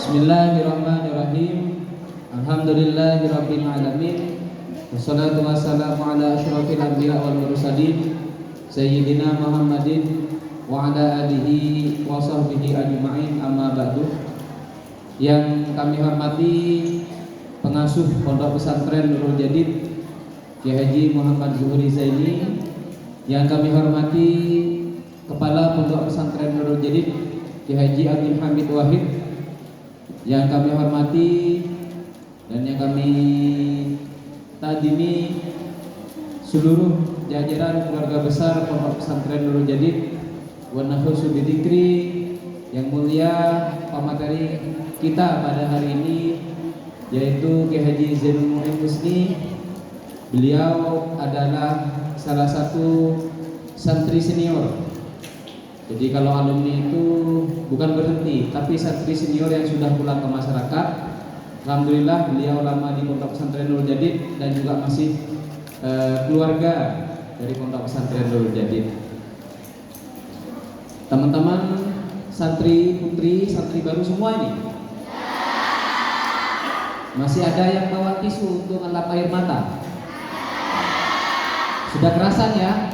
Bismillahirrahmanirrahim. Alhamdulillahirabbil alamin. Wassalatu wassalamu ala asyrofil anbiya wal mursalin sayyidina Muhammadin wa ala alihi wa sahbihi ajma'in, amma ba'du. Yang kami hormati pengasuh Pondok Pesantren Nurul Jadid Kiai Haji Muhammad Zuhri Zaini, yang kami hormati Kepala Pondok Pesantren Nurul Jadid Kiai Haji Abdul Hamid Wahid, yang kami hormati dan yang kami tadimi seluruh jajaran keluarga besar Pondok Pesantren Nurul Jadid wa nafsu bidzikri, yang mulia pemateri kita pada hari ini yaitu Kiai Haji Zainul Mu'in Husni. Beliau adalah salah satu santri senior. Jadi kalau alumni itu bukan berhenti, tapi santri senior yang sudah pulang ke masyarakat. Alhamdulillah beliau lama di Pondok Pesantren Nurul Jadid dan juga masih keluarga dari Pondok Pesantren Nurul Jadid. Teman-teman santri putri, santri baru semua ini. Masih ada yang bawa tisu untuk ngelap air mata? Sudah kerasan ya?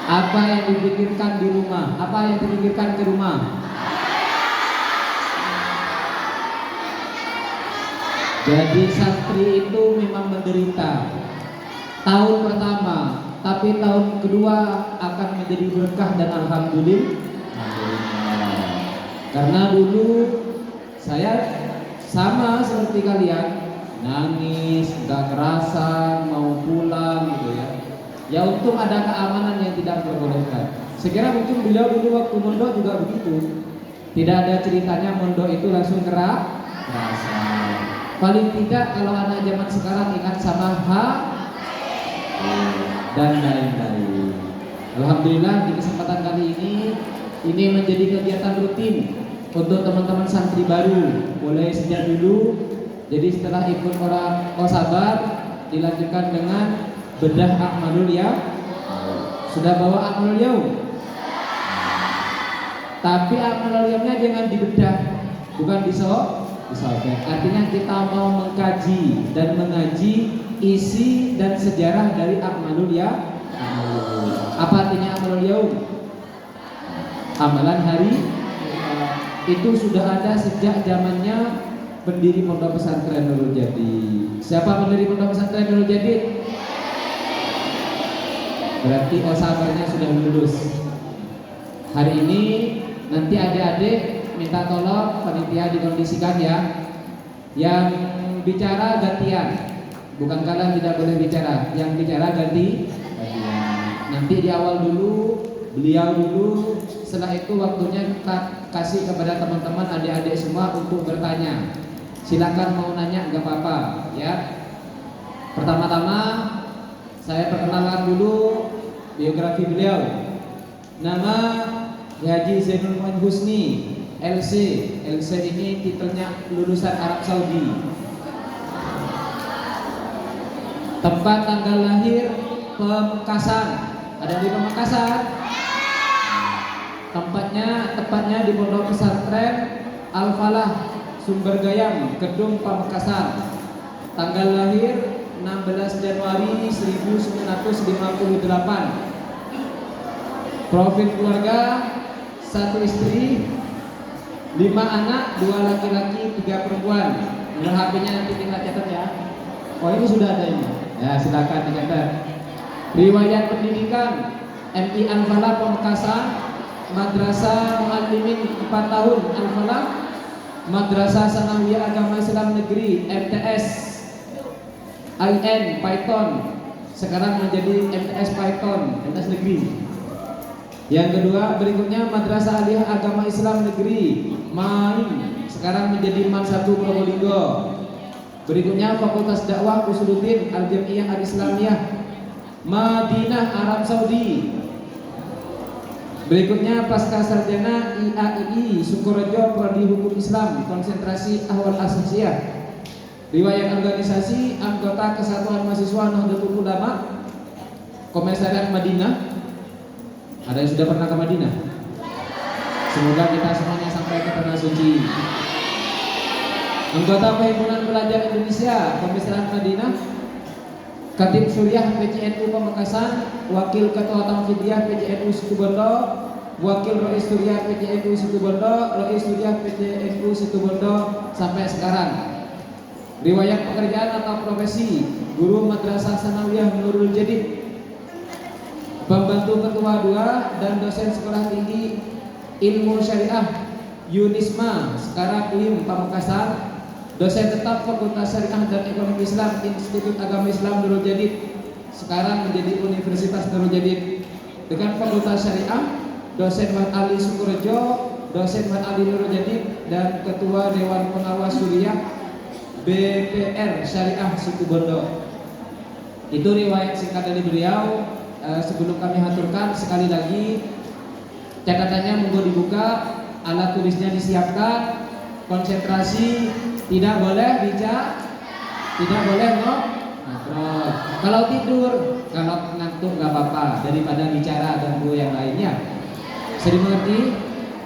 Apa yang dipikirkan di rumah? Apa yang dipikirkan ke rumah? Jadi santri itu memang menderita tahun pertama, tapi tahun kedua akan menjadi berkah dan alhamdulillah. Karena dulu saya sama seperti kalian, nangis, gak kerasan, mau pulang gitu ya. Ya untung ada keamanan yang tidak diperbolehkan. Sekira mungkin beliau dulu waktu mondok juga begitu. Tidak ada ceritanya mondok itu langsung kerasan. Paling tidak kalau anak zaman sekarang ingat sama dan lain-lain. Alhamdulillah di kesempatan kali ini menjadi kegiatan rutin untuk teman-teman santri baru mulai sejak dulu. Jadi setelah ikut orang sabar dilanjutkan dengan bedah akmalul yaum. Sudah bawa akmalul yaum? Tapi akmalul yaumnya jangan dibedah, bukan disobek. Artinya kita mau mengkaji dan mengaji isi dan sejarah dari akmalul yaum. Apa artinya akmalul yaum? Amalan hari itu sudah ada sejak zamannya pendiri Pondok Pesantren Nurul Jadid. Siapa pendiri Pondok Pesantren Nurul Jadid? Berarti sabarnya sudah lulus. Hari ini nanti adik-adik minta tolong panitia dikondisikan ya. Yang bicara gantian. Bukan kalian tidak boleh bicara, yang bicara gantian. Nanti di awal dulu, beliau dulu, setelah itu waktunya kita kasih kepada teman-teman adik-adik semua untuk bertanya. Silakan mau nanya nggak apa-apa ya. Pertama-tama saya perkenalkan dulu biografi beliau. Nama Haji Zainul Mu'in Husni, LC. LC ini titelnya lulusan Arab Saudi. Tempat tanggal lahir Pamekasan. Ada di Pamekasan? Tepatnya di Pondok Pesantren Al-Falah Sumber Gayam, Kedung Pamekasan. Tanggal lahir 16 Januari 1958. Profil keluarga 1 istri, 5 anak, 2 laki-laki, 3 perempuan. Nomor HP-nya nanti kita catat ya. Oh ini sudah ada ini. Ya silakan dicatat. Riwayat pendidikan MI Al-Falah Pamekasan, Madrasah Muallimin 4 tahun Al-Falah, Madrasah Sanawiyah Agama Islam Negeri MTS IN Python, sekarang menjadi MTS Python, MTS Negeri. Yang kedua berikutnya Madrasah Aliyah Agama Islam Negeri MAIN, sekarang menjadi MAN 1 Probolinggo. Berikutnya Fakultas Dakwah Usuluddin Al-Jamiyah Al-Islamiyah Madinah Arab Saudi. Berikutnya Pasca Sarjana IAII Sukorejo Prodi Hukum Islam, konsentrasi Ahwal Asasiyah. Riwayat organisasi anggota Kesatuan Mahasiswa Nahdlatul Ulama Komisariat Madinah. Ada yang sudah pernah ke Madinah? Semoga kita semuanya sampai ke tanah suci. Anggota Perhimpunan Pelajar Indonesia Pemisahan Madinah, Khatib Suriah PCNU Pamekasan, Wakil Ketua Tamfidiyah PCNU Situbondo, Wakil Rais Suriah PCNU Situbondo, Rais Suriah PCNU Situbondo sampai sekarang. Riwayat pekerjaan atau profesi: guru Madrasah Sanawiyah Nurul Jadid, pembantu ketua 2 dan dosen sekolah tinggi ilmu syariah Yunisma sekarang UIN Pamekasan, dosen tetap Fakultas Syariah dan Ekonomi Islam Institut Agama Islam Nurul Jadid sekarang menjadi Universitas Nurul Jadid dengan Fakultas Syariah, dosen Mat Ali Sukorejo, dosen Mat Ali Nurul Jadid dan ketua Dewan Pengawas Suriah BPR Syariah Situbondo. Itu riwayat singkat dari beliau. Sebelum kami haturkan, sekali lagi catatannya monggo dibuka, alat tulisnya disiapkan, konsentrasi, tidak boleh bicara, tidak boleh ngobrol. Kalau tidur, kalau ngantuk nggak apa-apa, daripada bicara ganggu yang lainnya. Sering mengerti?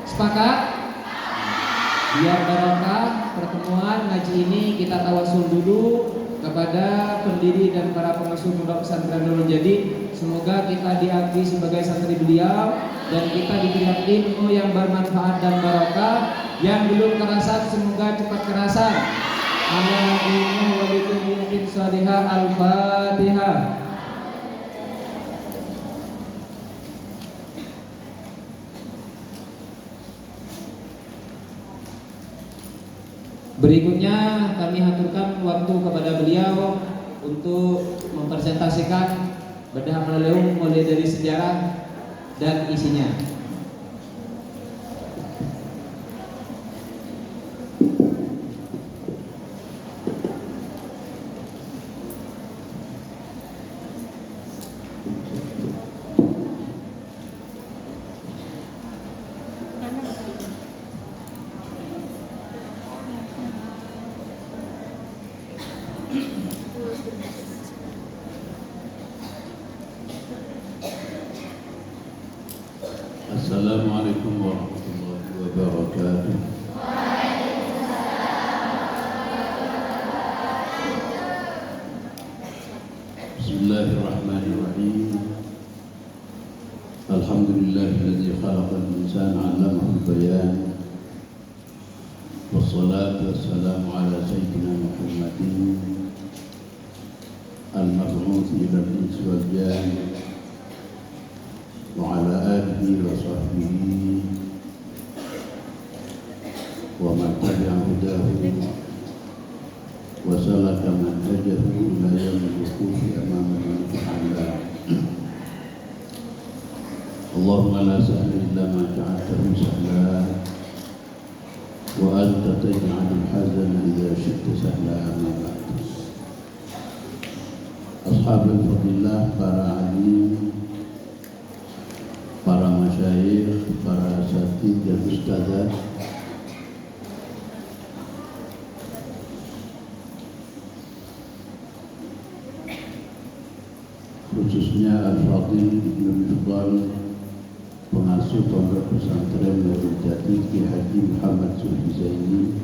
Sepakat? Biar barokah pertemuan ngaji ini, kita tawasul dulu kepada pendiri dan para pengasuh pondok pesantren Nurul Jadid. Semoga kita diakui sebagai santri beliau dan kita diberikan ilmu yang bermanfaat dan barokah. Yang belum kerasan semoga cepat kerasan. Alhamdulillah wa bikum salihah. Al-Fatihah. Berikutnya kami haturkan waktu kepada beliau untuk mempresentasikan bedah meleum mulai dari sejarah dan isinya. Assalamualaikum warahmatullahi wabarakatuh. Bismillahirrahmanirrahim. Alhamdulillahilladzi khalaqal insana 'allamahu al-bayan. Wassalatu wassalamu ala sayyidina Muhammadin al-mab'uts ila al-insi wal jan wa ala alihi wa sahbihi wa man tabi'a hudahu wa salaka manhajahu ila yaumil wuqufi amama Allah ta'ala. Allahumma la sahla illa ma ja'altahu sahla wa anta taj'alul hazana idza syi'ta sahla. Amma ba'd. Ashabul fadillah, para alim, para masyayikh, para asatidz dan ustadzat, khususnya Al-Fadhil Ibnu Mifdal, pengasuh pondok pesantren Nurul Jadid Ki Haji Muhammad Sufi Zaini,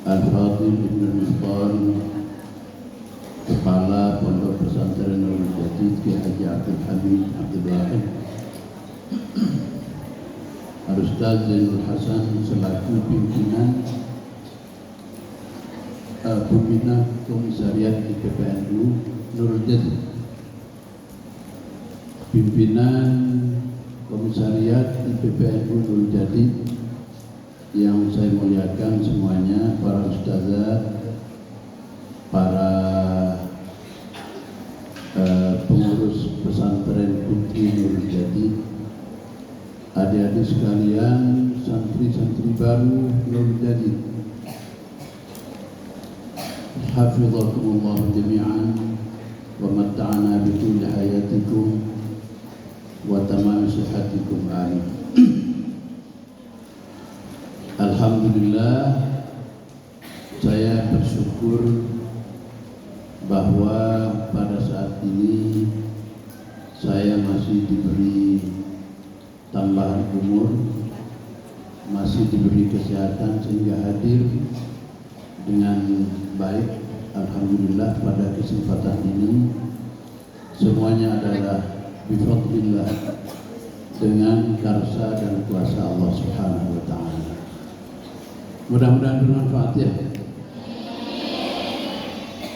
Al-Fadhil Ibnu Mifdal, kepala pondok pesantren Nurul Jadid Ki Haji Abdul Hamid Abdul Wahid, Al-Ustaz Zainul Hasan selaku pimpinan pembina komisariat di PPNU Nurul Jadid, pimpinan komisariat di PPNU Nurul Jadid yang saya muliakan semuanya, para ustazah, para pengurus pesantren Putri Nurul Jadid, adik-adik sekalian, santri-santri baru Nurul Jadid, hafizakumullah jami'an wa matta'ana bi kulli hayatikum wa tamam sihhatikum amin. Alhamdulillah, saya bersyukur bahwa pada saat ini saya masih diberi tambahan tambahan umur, masih diberi kesehatan sehingga hadir dengan baik. Alhamdulillah pada kesempatan ini semuanya adalah bifadlillah, dengan karsa dan kuasa Allah Subhanahu wa taala. Mudah-mudahan bermanfaat ya.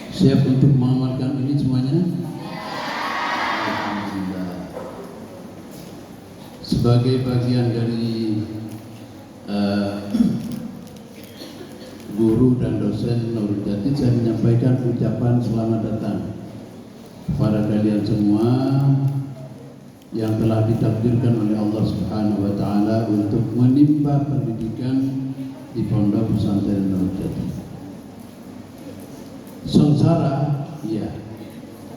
Siap untuk mengamalkan ini semuanya? Alhamdulillah. Sebagai bagian dari guru dan dosen Nurul Jati, saya menyampaikan ucapan selamat datang kepada kalian semua yang telah ditakdirkan oleh Allah Subhanahu wa taala untuk menimba pendidikan di Pondok Pesantren Nurul Jati. Sengsara, iya,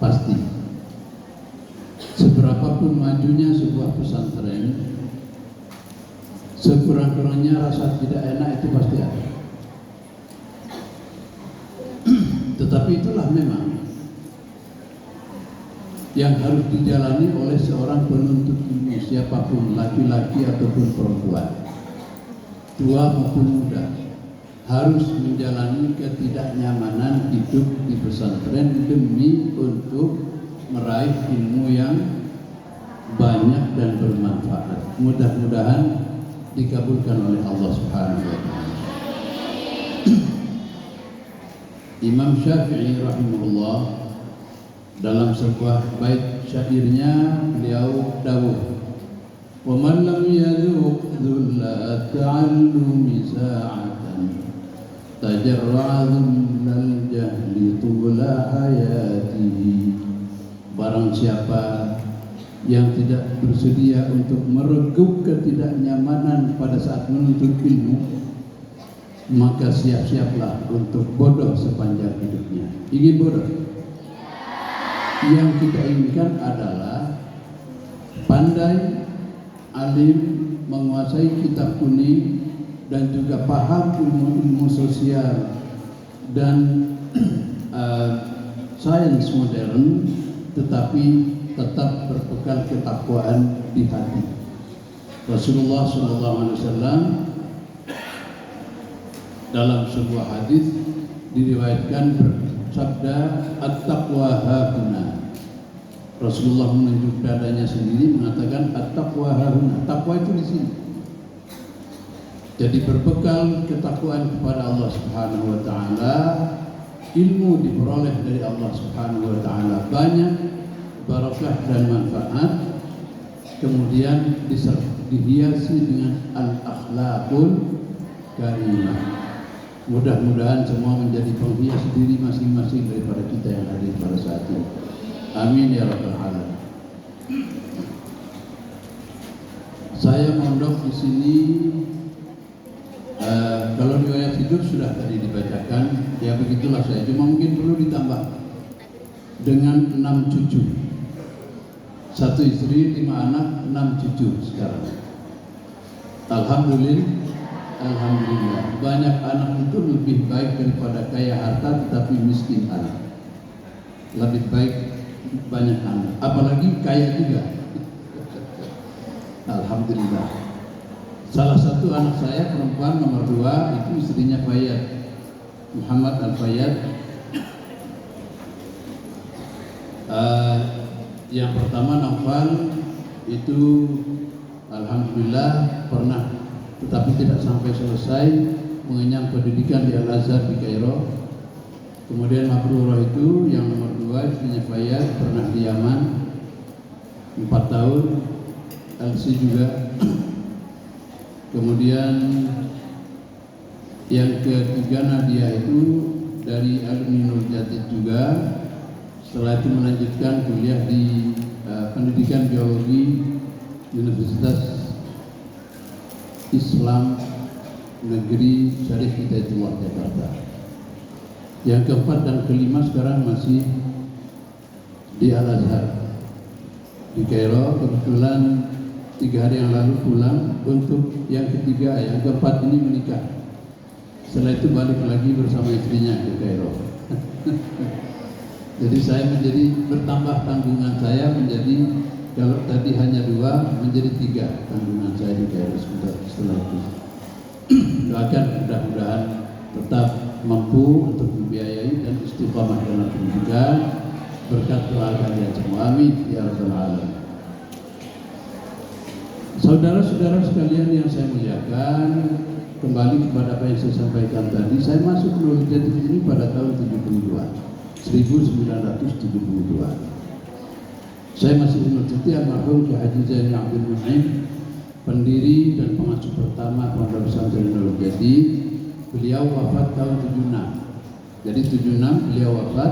pasti. Seberapapun majunya sebuah pesantren, sekurang-kurangnya rasa tidak enak itu pasti ada. Tetapi itulah memang yang harus dijalani oleh seorang penuntut ilmu, siapapun, laki-laki ataupun perempuan, tua maupun muda, harus menjalani ketidaknyamanan hidup di pesantren demi untuk meraih ilmu yang banyak dan bermanfaat. Mudah-mudahan dikabulkan oleh Allah Subhanahu wa taala. Imam Syafi'i rahimahullah dalam sebuah bait syairnya beliau dawuh, "Wa man lam yadhuq dhulla ta'allumi sa'atan tajarra'a dhullal jahli tula hayatihi." Barang siapa yang tidak bersedia untuk meregup ketidaknyamanan pada saat menuntut ilmu, maka siap-siaplah untuk bodoh sepanjang hidupnya. Ingin bodoh? Yang kita inginkan adalah pandai, alim, menguasai kitab kuning, dan juga paham ilmu-ilmu sosial dan sains modern, tetapi tetap berbekal ketakwaan di hati. Rasulullah SAW dalam sebuah hadis diriwayatkan bersabda, "At-taqwa hahuna." Rasulullah menunjuk dadanya sendiri mengatakan, "At-taqwa hahuna." Takwa itu di sini. Jadi berbekal ketakwaan kepada Allah Subhanahu wa taala, ilmu diperoleh dari Allah Subhanahu wa taala banyak barakah dan manfaat, kemudian dihiasi dengan al-akhlaqul karimah. Mudah-mudahan semua menjadi penghias diri masing-masing daripada kita yang hadir pada saat ini. Amin ya rabbal alamin. Saya mondok di sini, kalau riwayat hidup sudah tadi dibacakan, ya begitulah saya. Cuma mungkin perlu ditambah dengan 6 cucu, 1 istri, 5 anak, 6 cucu sekarang. Alhamdulillah, banyak anak itu lebih baik daripada kaya harta tetapi miskin anak. Lebih baik banyak anak, apalagi kaya juga. Alhamdulillah. Salah satu anak saya perempuan nomor 2 itu istrinya Fayyad, Muhammad Al-Fayyad. Yang pertama Naufal itu alhamdulillah pernah tetapi tidak sampai selesai mengenyam pendidikan di Al-Azhar di Kairo. Kemudian Mabrurah itu yang nomor 2 istrinya Fayyad, pernah di Yaman 4 tahun. Elsie juga. Kemudian yang ketiga Nadia itu dari alumni Nurul Jati juga. Setelah itu melanjutkan kuliah di pendidikan biologi Universitas Islam Negeri Syarif Hidayatullah Jakarta. Yang keempat dan kelima sekarang masih di Al-Azhar di Kairo. Kebetulan 3 hari yang lalu pulang untuk yang ketiga, yang keempat ini menikah. Setelah itu balik lagi bersama istrinya ke Kairo. Jadi saya bertambah tanggungan saya menjadi Kalau tadi hanya 2 menjadi 3 tanggungan saya di daerah setelah itu. Doakan mudah-mudahan tetap mampu untuk membiayai dan istiqamah dalam pendidikan berkat doa kalian semua. Amin ya rabbal alamin. Saudara-saudara sekalian yang saya muliakan, kembali kepada apa yang saya sampaikan tadi, saya masuk Nurul Jadid ini pada tahun 1972. Saya masih mengikuti almarhum Ki Haji Zaini Abdul Mun'im, pendiri dan pengasuh pertama Pondok Pesantren Nurul Jadid. Beliau wafat tahun 76. Jadi 76 beliau wafat.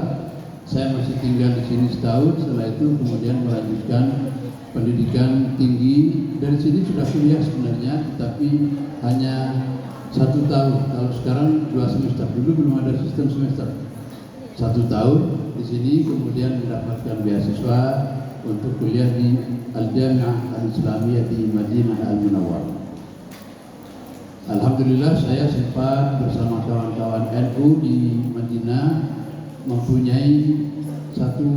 Saya masih tinggal di sini setahun. Setelah itu kemudian melanjutkan pendidikan tinggi. Dari sini sudah kuliah sebenarnya, tetapi hanya 1 tahun. Kalau sekarang 2 semester. Dulu belum ada sistem semester. 1 tahun di sini, kemudian mendapatkan beasiswa untuk kuliah di Al-Jami'ah Al-Islamiyah di Madinah Al-Munawwarah. Alhamdulillah saya sempat bersama kawan-kawan NU di Madinah mempunyai satu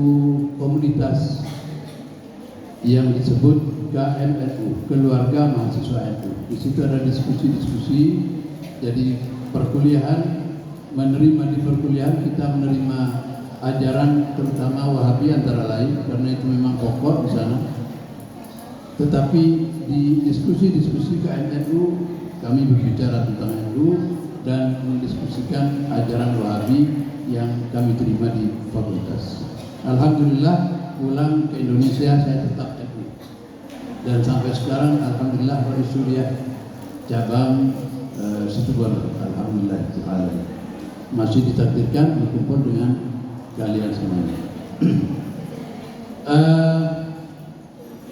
komunitas yang disebut KMNU, Keluarga Mahasiswa NU. Di situ ada diskusi-diskusi. Jadi perkuliahan, di perkuliahan kita menerima ajaran terutama Wahabi antara lain, karena itu memang pokok di sana. Tetapi di diskusi-diskusi KMNU kami berbicara tentang NU dan mendiskusikan ajaran Wahabi yang kami terima di fakultas. Alhamdulillah pulang ke Indonesia saya tetap NU. Dan sampai sekarang alhamdulillah Rais Suriah cabang Situbondo. Alhamdulillah masih ditakdirkan berkumpul dengan kalian semuanya.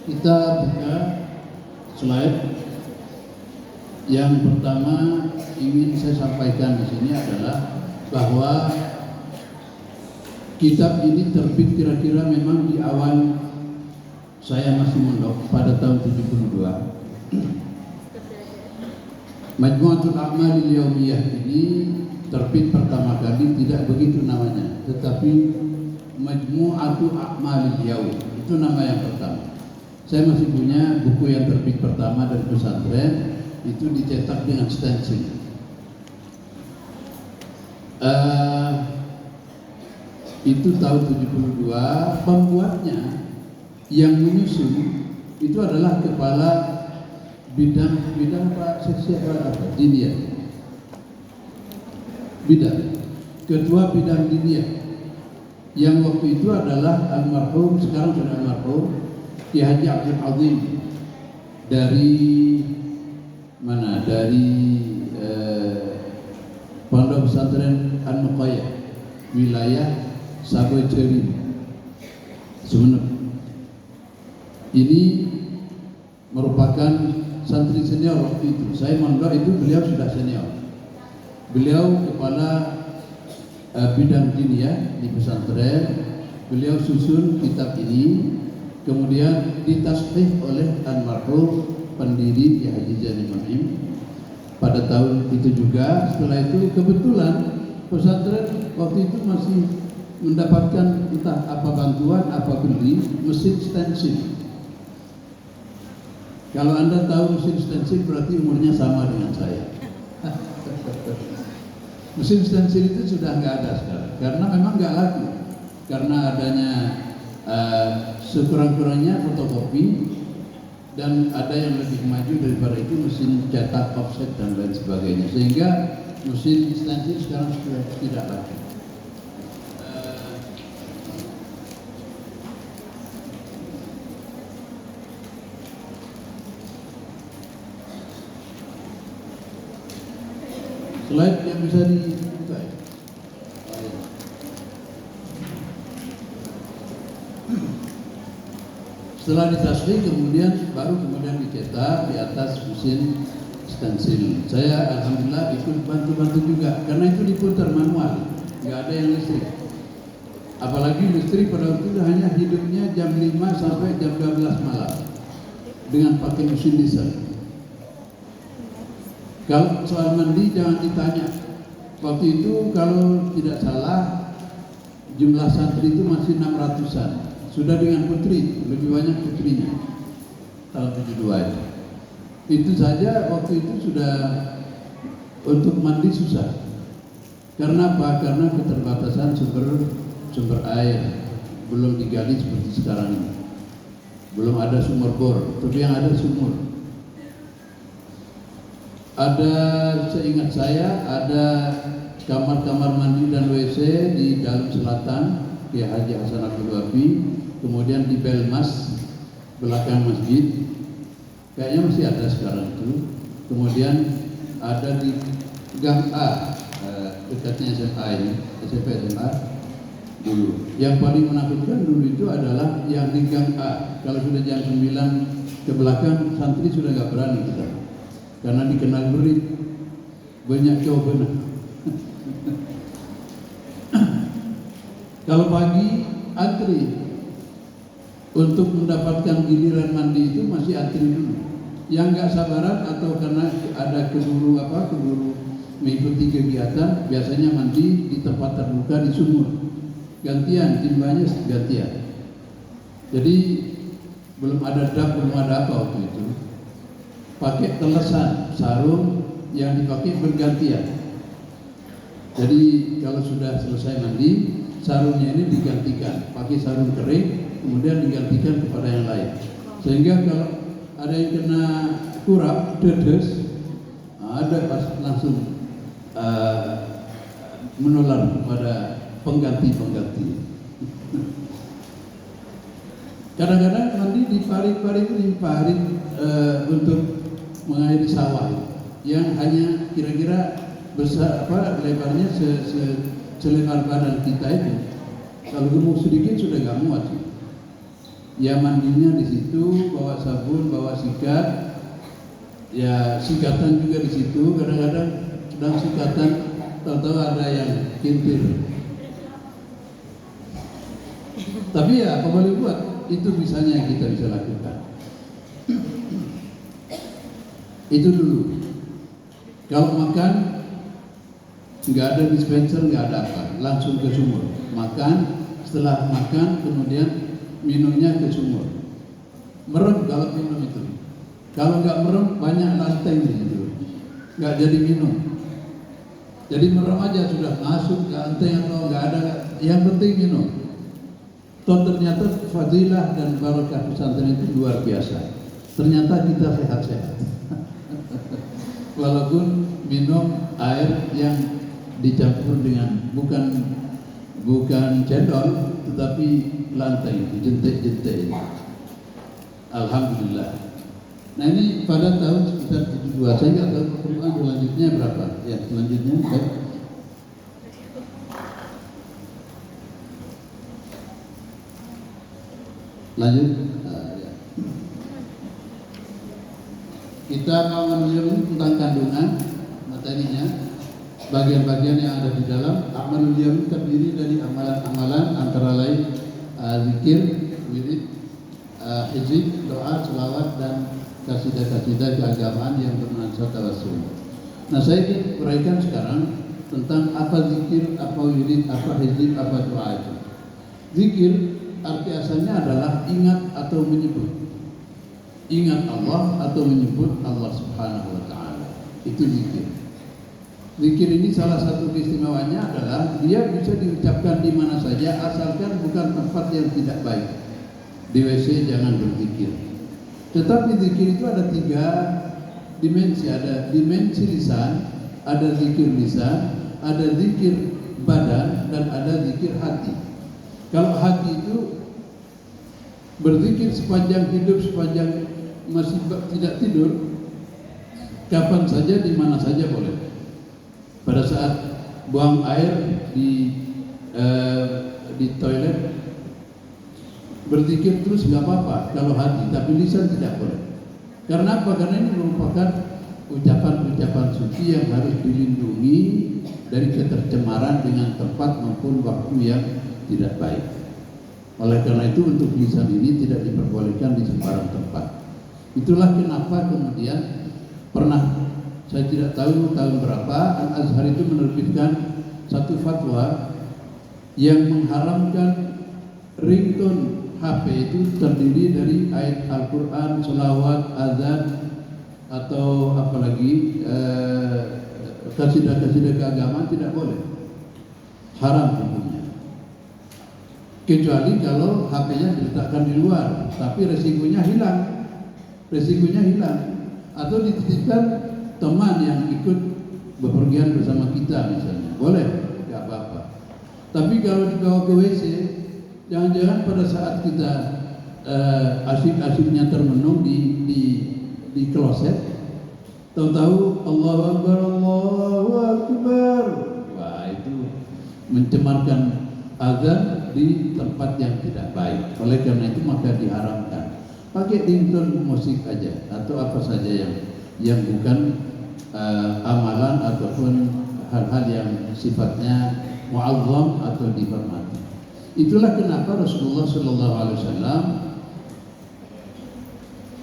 Kita buka slide. Yang pertama ingin saya sampaikan di sini adalah bahwa kitab ini terbit kira-kira memang di awal saya masih mondok pada tahun 72. Majmu'atul A'malil Yaumiyah ini terbit pertama kali tidak begitu namanya, tetapi Majmu'atul A'malil Yaum itu nama yang pertama. Saya masih punya buku yang terbit pertama dari pesantren, itu dicetak dengan stensil. Itu tahun 72. Pembuatnya yang menyusun itu adalah kepala bidang apa, seksi apa diniyah, ketua bidang diniyah yang waktu itu adalah almarhum, sekarang sudah almarhum Ki Haji Abdul Azim dari mana, dari Pondok Pesantren An-Nuqayyah wilayah Saboy Jeri Sumeneb. Ini merupakan santri senior waktu itu. Saya mondok itu beliau sudah senior. Beliau kepala bidang diniyah di pesantren. Beliau susun kitab ini, kemudian ditasbih oleh almarhum pendiri Ki Haji Zaini Mun'im pada tahun itu juga. Setelah itu kebetulan pesantren waktu itu masih mendapatkan entah apa bantuan apa beli mesin stensil. Kalau Anda tahu mesin stensil berarti umurnya sama dengan saya. Mesin stensil itu sudah nggak ada sekarang karena memang nggak laku, karena adanya sekurang-kurangnya fotokopi, dan ada yang lebih maju daripada itu mesin cetak offset dan lain sebagainya, sehingga mesin stensil sekarang sudah tidak laku. Slide yang bisa dibuka ya? Setelah ditasbih kemudian dicetak di atas mesin stensil. Saya alhamdulillah ikut bantu-bantu juga karena itu diputar manual, nggak ada yang listrik. Apalagi listrik pada waktu itu hanya hidupnya jam 5 sampai jam 12 malam dengan pakai mesin diesel. Kalau soal mandi jangan ditanya. Waktu itu kalau tidak salah jumlah santri itu masih 600-an. sudah dengan putri, lebih banyak putrinya tahun 72 itu. Itu saja waktu itu sudah untuk mandi susah. Karena apa? Karena keterbatasan sumber air, belum digali seperti sekarang ini. Belum ada sumur bor, tapi yang ada sumur. Ada, seingat saya, ada kamar-kamar mandi dan WC di dalam selatan Kiai Haji Hasan Abdul Wafi, kemudian di Belmas belakang masjid, kayaknya masih ada sekarang itu. Kemudian ada di Gang A, dekatnya SMA ini, SMP SMA dulu. Yang paling menakutkan dulu itu adalah yang di Gang A. Kalau sudah jam 9 ke belakang, santri sudah nggak berani kita, karena dikenal berit, banyak coba. Kalau pagi antri untuk mendapatkan giliran mandi itu masih antri dulu. Yang nggak sabaran atau karena ada keburu mengikuti kegiatan, biasanya mandi di tempat terbuka di sumur. Gantian, timbanya gantian. Jadi belum ada dap, belum ada apa waktu itu. Pakai telesan, sarung yang dipakai bergantian. Jadi kalau sudah selesai mandi, sarungnya ini digantikan, pakai sarung kering, kemudian digantikan kepada yang lain. Sehingga kalau ada yang kena kurap, dedes, ada pas langsung menular kepada pengganti. Kadang-kadang mandi di parit untuk mengairi sawah yang hanya kira-kira besar lebarnya selebar badan kita itu. Kalau gemuk sedikit sudah nggak muat sih. Ya mandinya di situ, bawa sabun, bawa sikat, ya sikatan juga di situ. Kadang-kadang sedang sikatan, tahu-tahu ada yang kintir. Tapi ya apa boleh buat, itu misalnya yang kita bisa lakukan. Itu dulu. Kalau makan nggak ada dispenser, nggak ada apa, langsung ke sumur. Makan, setelah makan kemudian minumnya ke sumur. Merem kalau minum itu. Kalau nggak merem banyak lantai gitu, nggak jadi minum. Jadi merem aja sudah masuk ke lantai atau nggak ada, yang penting minum. Toh ternyata fadilah dan barakah pesantren itu luar biasa. Ternyata kita sehat-sehat. Walaupun minum air yang dicampur dengan bukan cendol, tetapi lantai itu jentik-jentik. Alhamdulillah. Nah ini pada tahun sekitar 72, saya nggak tahu perkembangan selanjutnya berapa. Ya selanjutnya baik. Lanjut. Ya. Kita mau menunjukkan tentang kandungan materinya. Bagian-bagian yang ada di dalam amalul yaum terdiri dari amalan-amalan antara lain zikir, wirid, hizib, doa, selawat dan kasidah-kasidah keagamaan yang bernuansa tawasul. Nah saya ingin uraikan sekarang tentang apa zikir, apa wirid, apa hizib, apa doa itu. Zikir arti asalnya adalah ingat atau menyebut. Ingat Allah atau menyebut Allah Subhanahu wa taala. Itu zikir. Zikir ini salah satu keistimewanya adalah dia bisa diucapkan di mana saja asalkan bukan tempat yang tidak baik. Di WC jangan berzikir. Tetapi zikir itu ada 3 dimensi. Ada dimensi lisan, ada zikir lisan, ada zikir badan, dan ada zikir hati. Kalau hati itu berzikir sepanjang hidup, sepanjang masih tidak tidur, kapan saja, di mana saja boleh. Pada saat buang air di toilet berzikir terus nggak apa-apa kalau hati, tapi lisan tidak boleh. Karena apa? Karena ini merupakan ucapan-ucapan suci yang harus dilindungi dari ketercemaran dengan tempat maupun waktu yang tidak baik. Oleh karena itu untuk lisan ini tidak diperbolehkan di sembarang tempat. Itulah kenapa kemudian pernah, saya tidak tahu tahun berapa, Al-Azhar itu menerbitkan satu fatwa yang mengharamkan ringtone HP itu terdiri dari ayat Al-Quran, selawat, azan, atau apalagi kasidah-kasidah keagamaan, tidak boleh, haram hukumnya. Kecuali kalau HP-nya diletakkan di luar, tapi resikonya hilang, atau dititipkan teman yang ikut bepergian bersama kita misalnya, boleh, nggak apa-apa. Tapi kalau dibawa ke WC, jangan-jangan pada saat kita asik-asiknya termenung di kloset, tahu-tahu Allahu Akbar, Allahu Akbar, wah itu mencemarkan azan di tempat yang tidak baik. Oleh karena itu maka diharamkan. Pakai ringtone musik aja atau apa saja yang bukan amalan ataupun hal-hal yang sifatnya mu'azzam atau dihormati. Itulah kenapa Rasulullah Sallallahu Alaihi Wasallam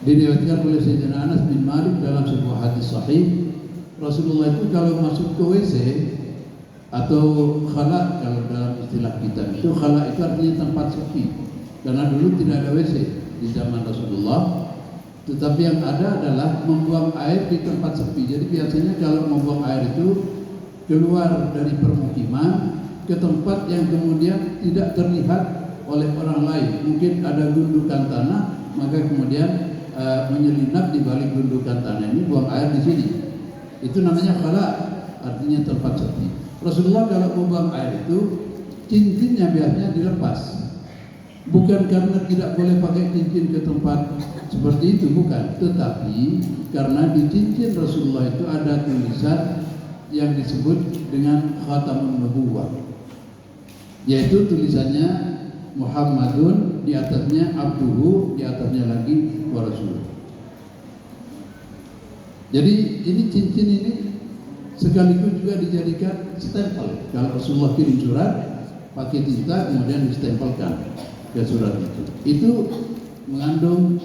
diriwayatkan oleh Sayyidina Anas bin Malik dalam sebuah hadis sahih, Rasulullah itu kalau masuk ke WC atau khala, kalau dalam istilah kita itu khala itu artinya tempat sepi, karena dulu tidak ada WC di zaman Rasulullah, tetapi yang ada adalah membuang air di tempat sepi. Jadi biasanya kalau membuang air itu keluar dari permukiman ke tempat yang kemudian tidak terlihat oleh orang lain. Mungkin ada gundukan tanah, maka kemudian menyelinap di balik gundukan tanah ini, buang air di sini. Itu namanya khala, artinya tempat sepi. Rasulullah kalau membuang air itu cincinnya biasanya dilepas. Bukan karena tidak boleh pakai cincin ke tempat seperti itu, bukan. Tetapi karena di cincin Rasulullah itu ada tulisan yang disebut dengan khatamun nubuwah, yaitu tulisannya Muhammadun, di atasnya Abduhu, di atasnya lagi wa Rasuluh. Jadi ini cincin ini sekaligus juga dijadikan stempel. Kalau Rasulullah kirim surat pakai tinta kemudian distempelkan ke surat itu. Itu mengandung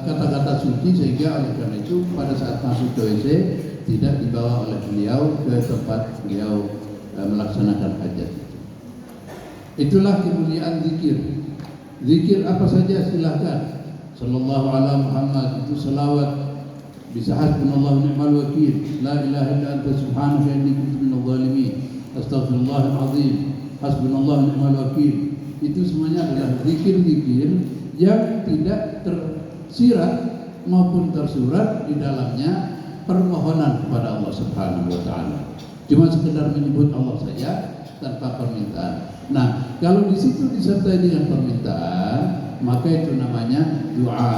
kata-kata suci, sehingga oleh karena itu pada saat masuk ke WC tidak dibawa oleh beliau ke tempat beliau melaksanakan hajat. Itulah kemuliaan zikir. Zikir apa saja silahkan. Sallallahu alaihi Muhammad itu selawat, bisa hasbunallahu ni'mal wakil, la ilaha illa anta subhanaka inni kuntu minadh dhalimin, astaghfirullahal azim, hasbunallahu ni'mal wakil. Itu semuanya adalah zikir-zikir yang tidak tersirat maupun tersurat di dalamnya permohonan kepada Allah Subhanahu wa taala. Cuma sekedar menyebut Allah saja tanpa permintaan. Nah, kalau di situ disertai dengan permintaan, maka itu namanya doa.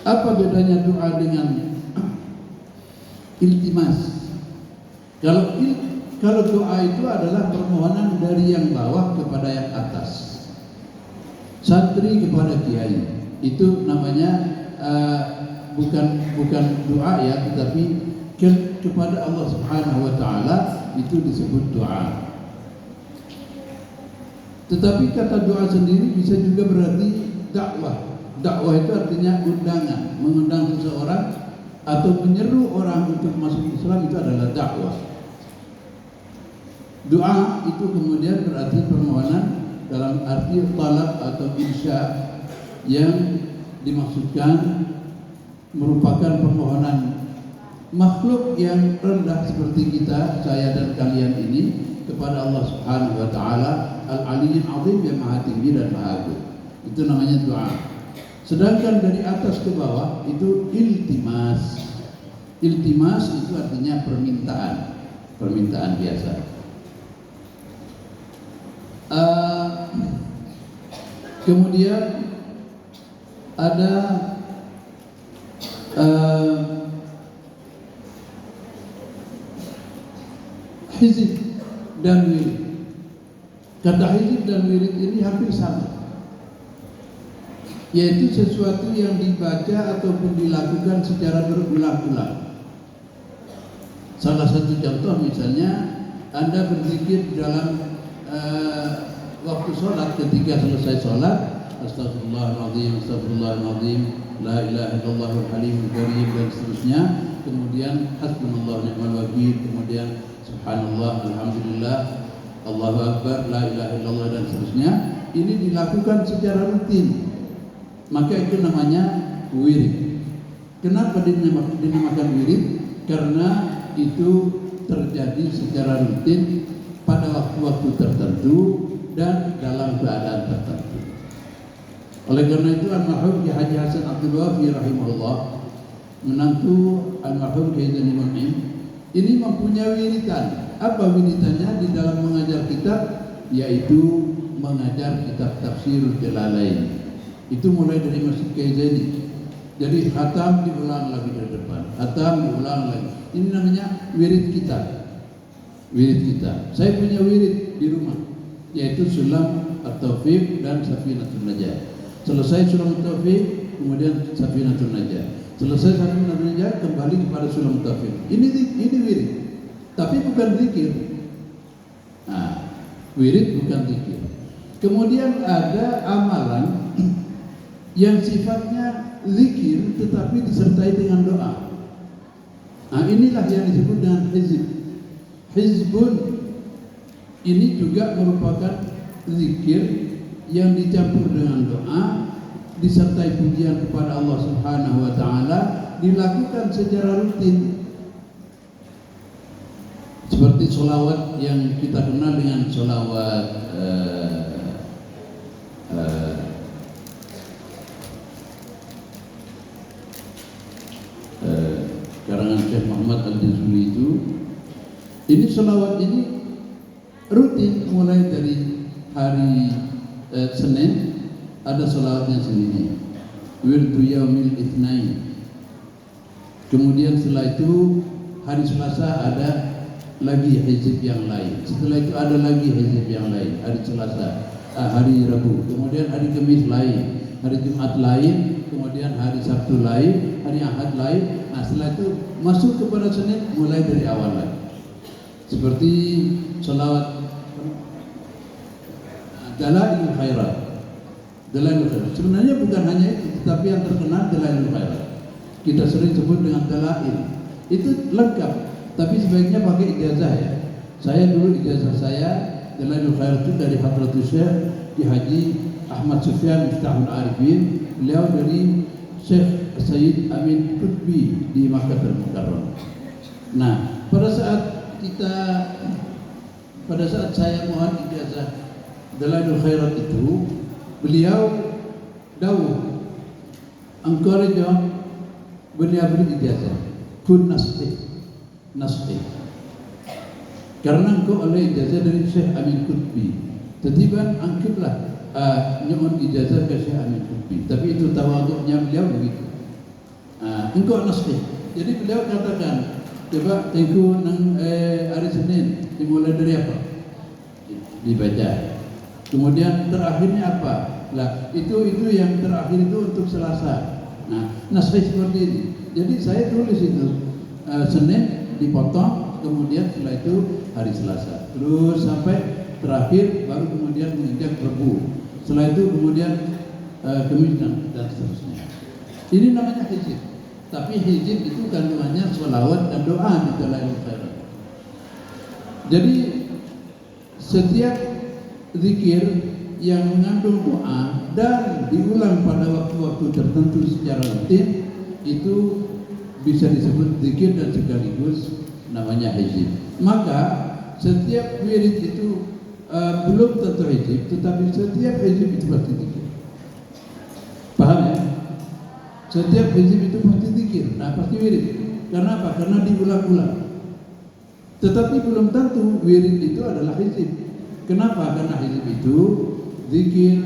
Apa bedanya doa dengan iltimas? Kalau doa itu adalah permohonan dari yang bawah kepada yang atas, santri kepada kiai, itu namanya bukan doa ya, tetapi kepada Allah Subhanahu wa taala itu disebut doa. Tetapi kata doa sendiri bisa juga berarti dakwah. Dakwah itu artinya undangan, mengundang seseorang atau menyeru orang untuk masuk Islam, itu adalah dakwah. Doa itu kemudian berarti permohonan dalam arti talab atau insya, yang dimaksudkan merupakan permohonan makhluk yang rendah seperti kita, saya dan kalian ini, kepada Allah Subhanahu wa taala Al-Aliyyil Azim, yang Maha Tinggi dan Maha Agung. Itu namanya doa. Sedangkan dari atas ke bawah itu iltimas. Iltimas itu artinya permintaan, permintaan biasa. Kemudian ada hizib dan wirid. Kata hizib dan wirid ini hampir sama, yaitu sesuatu yang dibaca ataupun dilakukan secara berulang-ulang. Salah satu contoh misalnya Anda berzikir dalam waktu sholat, ketika selesai sholat, astagfirullahaladzim, astagfirullahaladzim, la ilaha illallahul halimul karim, dan seterusnya. Kemudian hasbunallahu ni'mal wakil, kemudian subhanallah, alhamdulillah, Allahu akbar, la ilaha illallah, dan seterusnya. ini dilakukan secara rutin, maka itu namanya wirid. Kenapa dinamakan wirid? Karena itu terjadi secara rutin pada waktu-waktu tertentu dan dalam keadaan tertentu. Oleh karena itu almarhum Ki Haji Hasan Abdul Wafi rahimahullah, menantu almarhum Ki Haji Mu'in, ini mempunyai wiridan. Apa wiridannya di dalam mengajar kitab? Yaitu mengajar kitab tafsir Jalalain. Itu mulai dari Masjid Kiai Zaini. Jadi khatam diulang lagi dari depan, khatam diulang lagi. Ini namanya wirid kita. Wirid kita. Saya punya wirid di rumah, yaitu Sulam At-Taufiq dan Safinatun Najah. Selesai Sulam At-Taufiq, kemudian Safinatun Najah. Selesai Safinatun Najah, kembali kepada Sulam At-Taufiq. Ini wirid, tapi bukan zikir. Nah, wirid bukan zikir. Kemudian ada amalan yang sifatnya zikir tetapi disertai dengan doa. Nah, inilah yang disebut dengan hizb. Hizbun ini juga merupakan zikir yang dicampur dengan doa disertai pujian kepada Allah Subhanahu wa taala, dilakukan secara rutin. Seperti sholawat yang kita kenal dengan sholawat karangan Syekh Muhammad Al-Jazuli itu. Ini sholawat ini rutin mulai dari hari Senin ada sholawatnya sendiri, wirdu yaumil itsnain. Kemudian setelah itu hari Selasa ada lagi hizib yang lain. Setelah itu ada lagi hizib yang lain hari Selasa, hari Rabu. Kemudian hari Kamis lain, hari Jumat lain, kemudian hari Sabtu lain, hari Ahad lain. Nah, setelah itu masuk kepada Senin mulai dari awal lagi. Seperti sholawat Dalailul Khairat. Dalailul Khairat. Sebenarnya bukan hanya itu, tetapi yang terkenal Dalailul Khairat. Kita sering sebut dengan dalail. Itu lengkap, tapi sebaiknya pakai ijazah ya. Saya dulu ijazah saya Dalailul Khairat itu dari Hadratus Syekh Ki Haji Ahmad Sufyan Miftahul Arifin. Beliau dari Syekh Sayyid Amin Qutbi di Makkah Al-Mukarram. Nah, pada saat saya mohon ijazah Dalailul Khairat itu, beliau dawuh encourage beliau beri ijazah kun nasih karena engkau oleh ijazah dari Syekh Amin Qutbi, tetiban angkutlah nyuhun ijazah ke Syekh Amin Qutbi. Tapi itu tawaduknya beliau begitu. Engkau nasih. Jadi beliau katakan, coba tengku nang hari Senin dimulai dari apa? Dibaca. Kemudian terakhirnya apa? Lah itu yang terakhir itu untuk Selasa. Nah, nasih seperti ini. Jadi saya tulis itu Senin dipotong, kemudian setelah itu hari Selasa, terus sampai terakhir baru kemudian menginjak Rabu. Setelah itu kemudian Kamis dan seterusnya. Ini namanya hizib. Tapi hizib itu kandungannya sholawat dan doa di dalam Al-Quran. Jadi setiap zikir yang mengandung doa dan diulang pada waktu-waktu tertentu secara rutin itu bisa disebut zikir dan sekaligus namanya hizib. Maka setiap wirid itu belum tentu hizib, tetapi setiap hizib itu pasti zikir. Paham ya? Setiap hizib itu pasti zikir, nah pasti wirid. Karena apa? Karena diulang-ulang. Tetapi belum tentu wirid itu adalah hizib. Kenapa? Karena hizib itu zikir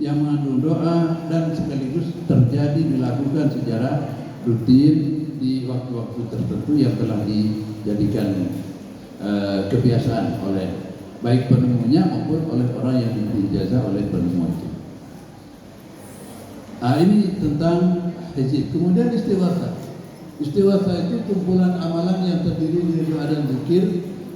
yang mengandung doa dan sekaligus terjadi dilakukan secara rutin di waktu-waktu tertentu yang telah dijadikan kebiasaan oleh baik penemunya maupun oleh orang yang diberi ijazah oleh penemu itu. Ini tentang hizib. Kemudian istighatsah. Istighatsah itu kumpulan amalan yang terdiri dari doa dan zikir,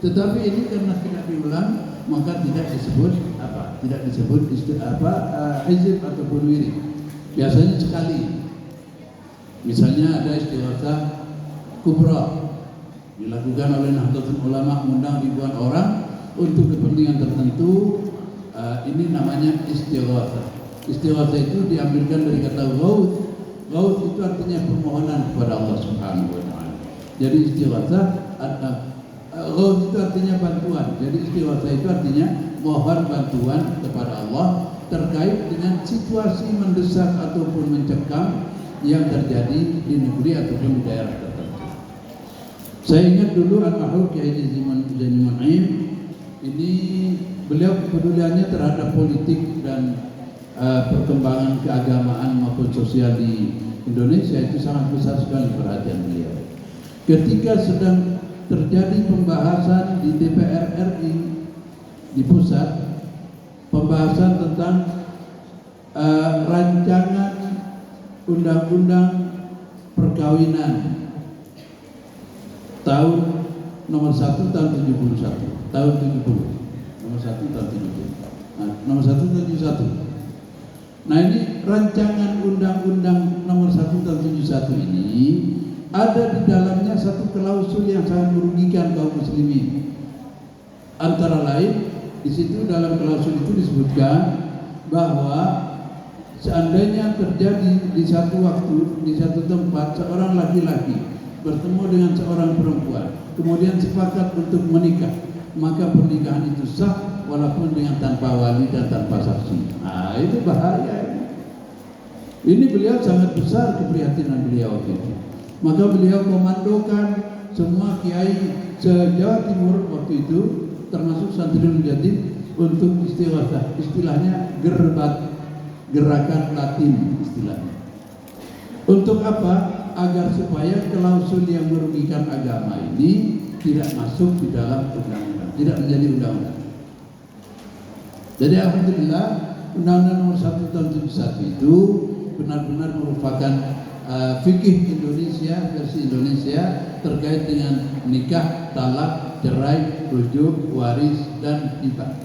tetapi ini karena tidak diulang maka tidak disebut apa? Tidak disebut hizib ataupun wirid. Biasanya sekali. Misalnya ada istighatsah kubra dilakukan oleh Nahdlatul Ulama, mengundang ribuan orang untuk kepentingan tertentu, ini namanya istighatsah. Istighatsah itu diambilkan dari kata ghaus. Ghaus itu artinya permohonan kepada Allah Subhanahu wa taala. Jadi istighatsah ghaus itu artinya bantuan. Jadi istighatsah itu artinya mohon bantuan kepada Allah terkait dengan situasi mendesak ataupun mencekam yang terjadi di negeri ataupun di daerah tertentu. Saya ingat dulu Al-Mahfuz Kiai Haji Zaini Ma'in, ini beliau kepeduliannya terhadap politik dan perkembangan keagamaan maupun sosial di Indonesia itu sangat besar sekali perhatian beliau. Ketika sedang terjadi pembahasan di DPR RI di pusat, pembahasan tentang rancangan undang-undang perkawinan tahun nomor 1 tahun 71 tahun 70 nomor 1 tahun 70 nomor 1 tahun 71. Nah, ini rancangan undang-undang nomor 1 tahun 71 ini ada di dalamnya satu klausul yang sangat merugikan kaum muslimin. Antara lain di situ dalam klausul itu disebutkan bahwa seandainya terjadi di satu waktu, di satu tempat, seorang laki-laki bertemu dengan seorang perempuan, kemudian sepakat untuk menikah, maka pernikahan itu sah walaupun dengan tanpa wali dan tanpa saksi. Nah, itu bahaya. Ini beliau sangat besar keprihatinan beliau itu. Maka beliau komandokan semua kiai se-Jawa Timur waktu itu, termasuk Santriul Jatib, untuk istighatsah. Istilahnya gerbat, gerakan Latin istilahnya. Untuk apa? Agar supaya klausul yang merugikan agama ini tidak masuk di dalam undang-undang, tidak menjadi undang-undang. Jadi alhamdulillah Undang-Undang Nomor 1 Tahun 71 itu benar-benar merupakan fikih Indonesia, versi Indonesia terkait dengan nikah, talak, cerai, rujuk, waris dan hibah.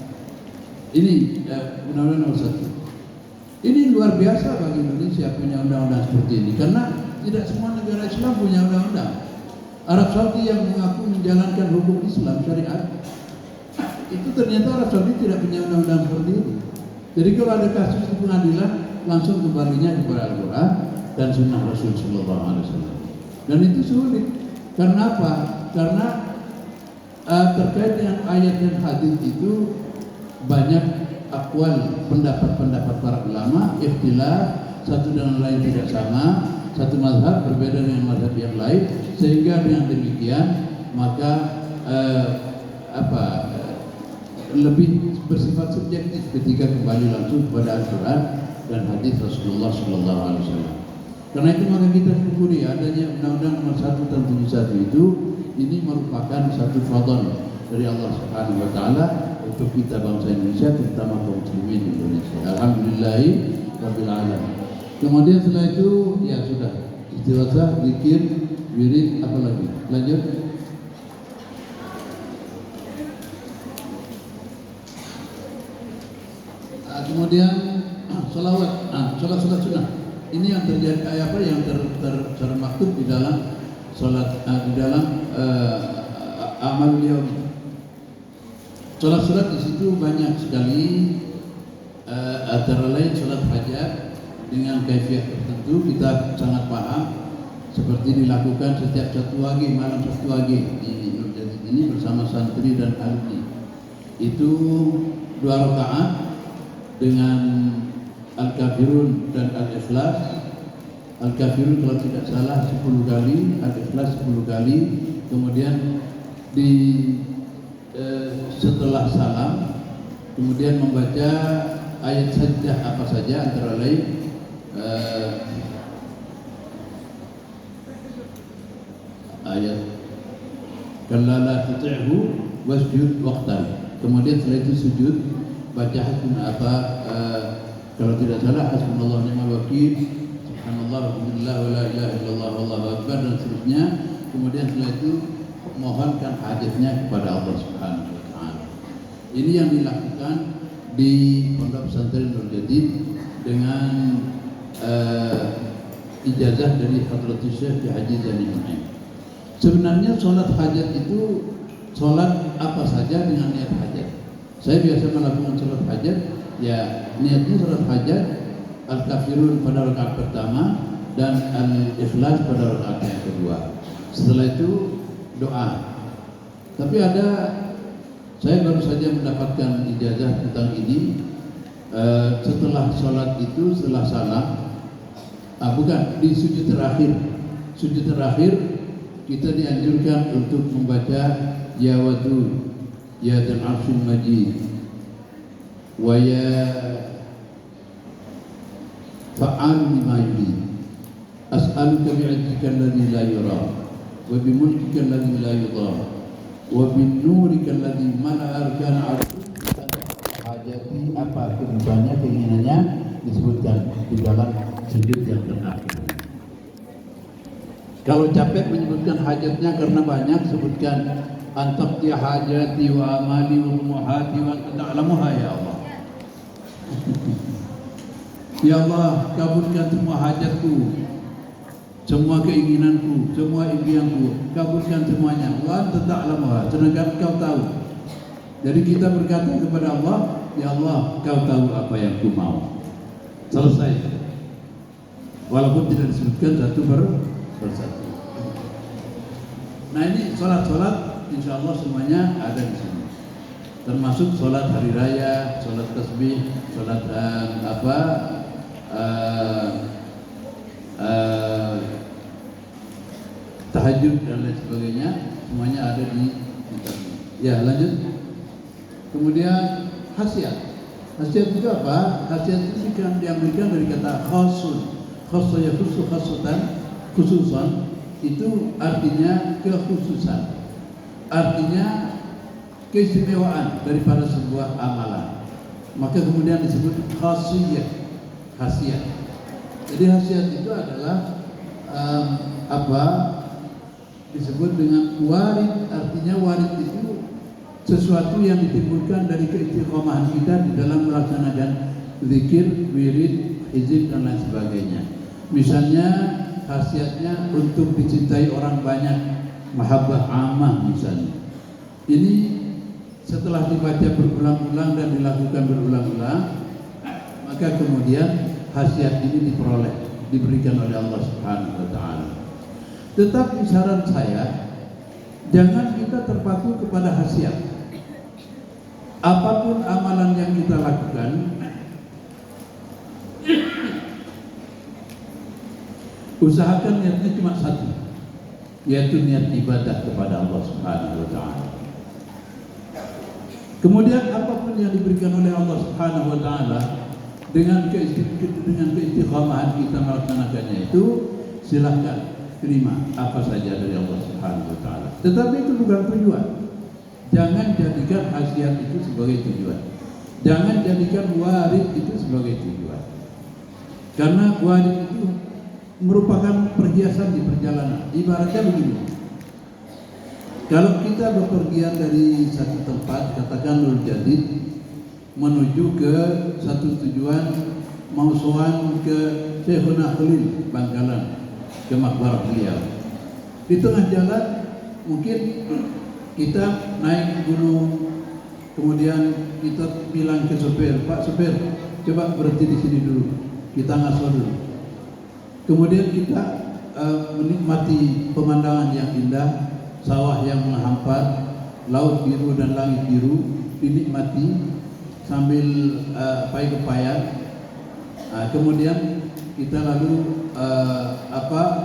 Ini Undang-Undang Nomor 1. Ini luar biasa bagi Indonesia punya undang-undang seperti ini, karena tidak semua negara Islam punya undang-undang. Arab Saudi yang mengaku menjalankan hukum Islam syariat, itu ternyata Arab Saudi tidak punya undang-undang seperti itu. Jadi kalau ada kasus di pengadilan, langsung kembalinya kepada Al-Quran dan Sunnah Rasul Sallallahu Alaihi Wasallam. Dan itu sulit. Karena apa? Karena terkait dengan ayat dan hadis itu banyak akwal, pendapat-pendapat para ulama, ikhtilaf, satu dengan lain tidak sama, satu mazhab berbeda dengan mazhab yang lain, sehingga dengan demikian maka lebih bersifat subjektif ketika kembali langsung kepada Al-Quran dan hadis Rasulullah Sallallahu Alaihi Wasallam. Karena itu maka kita syukuri adanya Undang-Undang Nomor 1 Tahun 71 itu, ini merupakan satu fadl dari Allah Subhanahu Wa Taala untuk kita bangsa Indonesia, terutama kaum muslimin Indonesia. Alhamdulillahi Rabbil Alamin. Kemudian setelah itu ya sudah istighatsah, zikir, wirid, apa lagi? Lanjut. Kemudian sholawat, sholat sunnah. Ini yang terjadi yang termaktub di dalam sholat, di dalam amal beliau. Sholat di situ banyak sekali, antara lain sholat hajat dengan kaifiah tertentu kita sangat paham, seperti dilakukan setiap satu wage, malam satu wage di Nur Jadid ini bersama santri dan alumni. Itu 2 rakaat dengan Al-Kafirun dan Al-Ikhlas. Al-Kafirun kalau tidak salah 10 kali, Al-Ikhlas 10 kali. Kemudian setelah salam kemudian membaca ayat sajdah apa saja, antara lain ayat kallala tuti'hu wasjud waqtan. Kemudian setelah itu sujud baca kalau tidak salah hasbunallahu ni'mal wakil, subhanallah walhamdulillah wala ilaha illallah wallahu akbar dan seterusnya. Kemudian setelah itu mohonkan hajatnya kepada Allah Subhanahu wa taala. Ini yang dilakukan di Pondok Pesantren Nur Jadid dengan ijazah dari Hadratus Syekh Haji Zaini Ma'in. Sebenarnya sholat hajat itu sholat apa saja dengan niat hajat. Saya biasa melakukan sholat hajat, ya niatnya sholat hajat Al-Kafirun pada rakaat pertama dan Al-Ikhlas pada rakaat yang kedua. Setelah itu doa. Tapi saya baru saja mendapatkan ijazah tentang ini. Setelah sholat itu, setelah salam, bukan di sujud terakhir kita dianjurkan untuk membaca Ya Wadud, Ya Dzal Arsyil Majid, wa ya fa'al lima yurid, as'aluka bi'izzika alladhi la yura wa bimulkika alladhi la yudham wa bin nurika alladhi mala'a arkana arsyika hajati, apa kebutuhannya, keinginannya disebutkan di dalam sujud yang terakhir. Kalau capek menyebutkan hajatnya karena banyak, sebutkan antaqti hajati wa amali wa muhati wa ta'lamuha ya Allah. Ya Allah, kabulkan semua hajatku, semua keinginanku, semua impianku, kabulkan semuanya. Wa anta ta'lamuha, sedangkan Kau tahu. Jadi kita berkata kepada Allah, ya Allah, Kau tahu apa yang ku mau. Selesai. Walaupun tidak disebutkan satu persatu. Nah, ini sholat insya Allah semuanya ada di sini. Termasuk sholat hari raya, sholat tasbih, sholat tahajud dan lain sebagainya, semuanya ada di kitab ini. Ya, lanjut. Kemudian khasiat. Khasiat itu apa? Khasiat itu kan diambilkan dari kata khasun. Khasun ya khususan itu artinya kekhususan. Artinya keistimewaan daripada sebuah amalan. Maka kemudian disebut khasiyah. Jadi khasiat itu adalah disebut dengan warid. Artinya warid itu sesuatu yang ditimbulkan dari keistiqomahan kita di dalam melaksanakan zikir, wirid, hizib dan lain sebagainya. Misalnya khasiatnya untuk dicintai orang banyak, mahabbah amah misalnya. Ini setelah dibaca berulang-ulang dan dilakukan berulang-ulang, maka kemudian khasiat ini diperoleh, diberikan oleh Allah Subhanahu wa taala. Tetapi saran saya, jangan kita terpaku kepada khasiat. Apapun amalan yang kita lakukan, usahakan niatnya cuma satu, yaitu niat ibadah kepada Allah Subhanahu wa taala. Kemudian apapun yang diberikan oleh Allah Subhanahu wa taala dengan keistiqomahan kita melaksanakannya itu, silahkan terima apa saja dari Allah Subhanahu wa taala. Tetapi itu bukan tujuan. Jangan jadikan khasiat itu sebagai tujuan. Jangan jadikan warid itu sebagai tujuan. Karena warid itu merupakan perhiasan di perjalanan. Ibaratnya begini. Kalau kita bepergian dari satu tempat, katakan Nur Jadid, menuju ke satu tujuan, mau sowan ke Syekhuna Khalil Bangkalan, ke makbarah beliau. Di tengah jalan mungkin kita naik gunung, kemudian kita bilang ke sopir, Pak sopir, coba berhenti di sini dulu, kita ngaso dulu. Kemudian kita menikmati pemandangan yang indah, sawah yang menghampar, laut biru dan langit biru, dinikmati sambil pai-kepayan. Kemudian kita lalu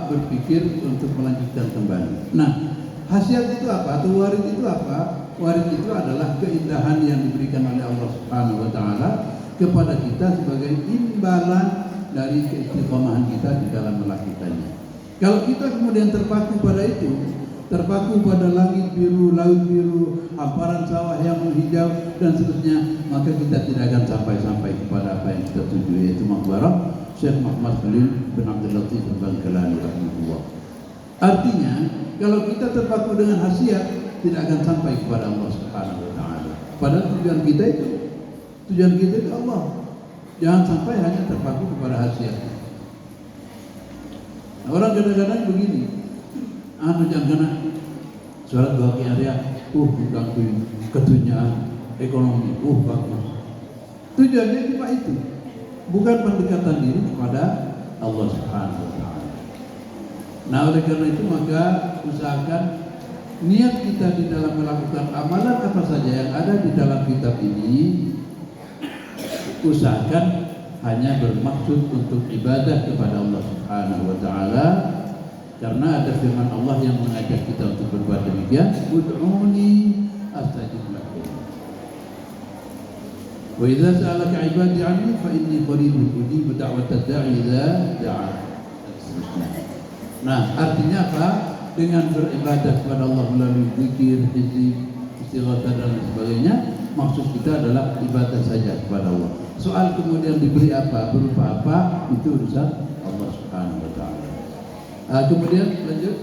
berpikir untuk melanjutkan kembali. Nah, khasiat itu apa? Atau warid itu apa? Warid itu adalah keindahan yang diberikan oleh Allah Subhanahu wa taala kepada kita sebagai imbalan dari keistiqomahan kita di dalam melakukannya. Kalau kita kemudian terpaku pada itu, terpaku pada langit biru, laut biru, hamparan sawah yang menghijau dan seterusnya, maka kita tidak akan sampai kepada apa yang kita tuju, yaitu makbarah Syekh Muhammad Khalil bin Abdul Latif Al-Bangkalani rahimahullah. Artinya, kalau kita terpaku dengan khasiat, tidak akan sampai kepada Allah Subhanahu wa taala. Padahal tujuan kita itu Allah. Jangan sampai hanya terpaku kepada khasiat. Nah, orang kadang-kadang begini, jangan kena sholat 2 area, bukan ketunyaan, ekonomi. Bagus. Tujuannya cuma itu, bukan pendekatan diri kepada Allah Subhanahu wa Ta'ala. Nah, oleh karena itu maka usahakan niat kita di dalam melakukan amalan apa saja yang ada di dalam kitab ini, usahakan hanya bermaksud untuk ibadah kepada Allah Subhanahu wa Ta'ala, karena ada firman Allah yang mengajak kita untuk berbuat demikian, ud'uni astajib lakum. Wa idza sa'alaka 'ibadi 'anni fa inni qaribun ujibu da'watad da'i idza da'a. Nah, artinya apa? Dengan beribadah kepada Allah melalui zikir, hizib, istighatsah dan sebagainya, maksud kita adalah ibadah saja kepada Allah. Soal kemudian diberi apa, berupa apa, itu urusan Allah Subhanahu wa Ta'ala. Kemudian lanjut.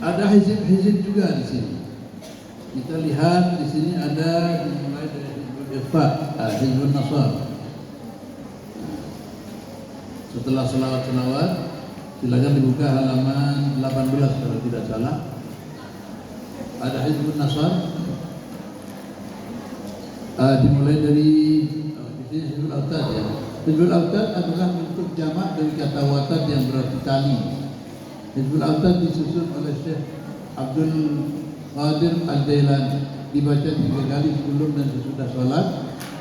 Ada hizib-hizib juga di sini. Kita lihat di sini ada dimulai dari Hizbul Ikhfa, Hizbul Nasr. Setelah selawat-selawat, silakan dibuka halaman 18 kalau tidak salah. Ada Hizbul Nasr. Dimulai dari di sini Hizbul Autad ya. Hizbul Autad adalah bentuk jamak dari kata watad yang berarti tali. Hizbul Autad disusun oleh Syekh Abdul Qadir Al-Jailani, dibaca 3 kali sebelum dan sesudah sholat.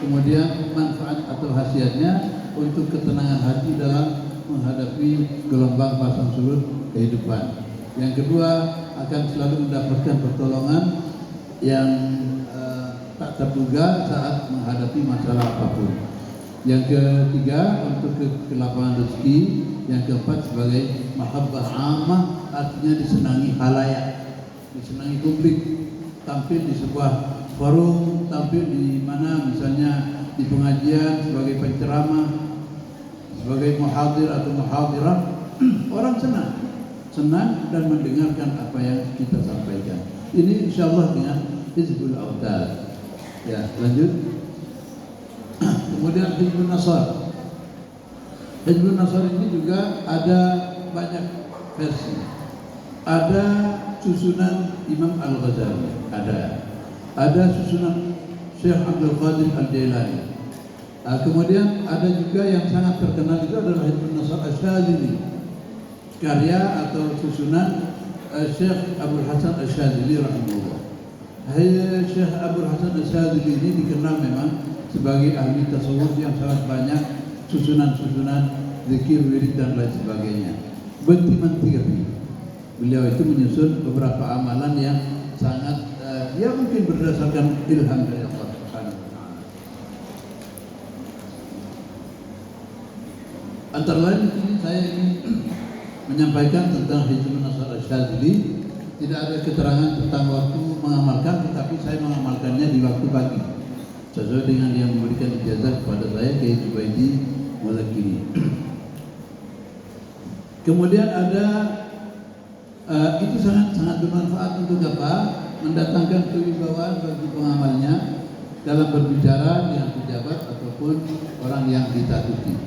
Kemudian manfaat atau khasiatnya untuk ketenangan hati dalam menghadapi gelombang pasang surut kehidupan. Yang kedua, akan selalu mendapatkan pertolongan yang tak terduga saat menghadapi masalah apapun. Yang ketiga, untuk kelapangan rezeki. Yang keempat, sebagai mahabbah ammah, artinya disenangi halayak, disenangi publik, tampil di sebuah forum, tampil di mana misalnya di pengajian sebagai penceramah, sebagai muhadir atau muhadirah, orang senang dan mendengarkan apa yang kita sampaikan. Ini insyaallah dengan Hizbul Autad. Ya, lanjut. Kemudian Hizbul Nasr. Hizbul Nasr ini juga ada banyak versi. Ada susunan Imam Al-Ghazali, ada susunan Syekh Abdul Qadir Al-Jailani. Kemudian ada juga yang sangat terkenal itu adalah Hizbul Nasr Asy-Syadzili, karya atau susunan Syekh Abdul Hasan Asy-Syadzili rahimahullah. Syekh Abdul Hasan Asy-Syadzili ini dikenal memang sebagai ahli tasawuf yang sangat banyak susunan-susunan zikir, wirid dan lain sebagainya. Benti-benti beliau itu menyusun beberapa amalan yang sangat ya mungkin berdasarkan ilham dari Allah Subhanahu wa Ta'ala. Antara lain di sini saya ingin menyampaikan tentang Hizbul Nasr Asy-Syadzili. Tidak ada keterangan tentang waktu mengamalkan, tetapi saya mengamalkannya di waktu pagi sesuai dengan yang memberikan ijazah kepada saya, Kiai Jubaidi Mulakini. Kemudian ada itu sangat bermanfaat untuk apa? Mendatangkan kewibawaan bagi pengamalnya dalam berbicara dengan pejabat ataupun orang yang ditakuti.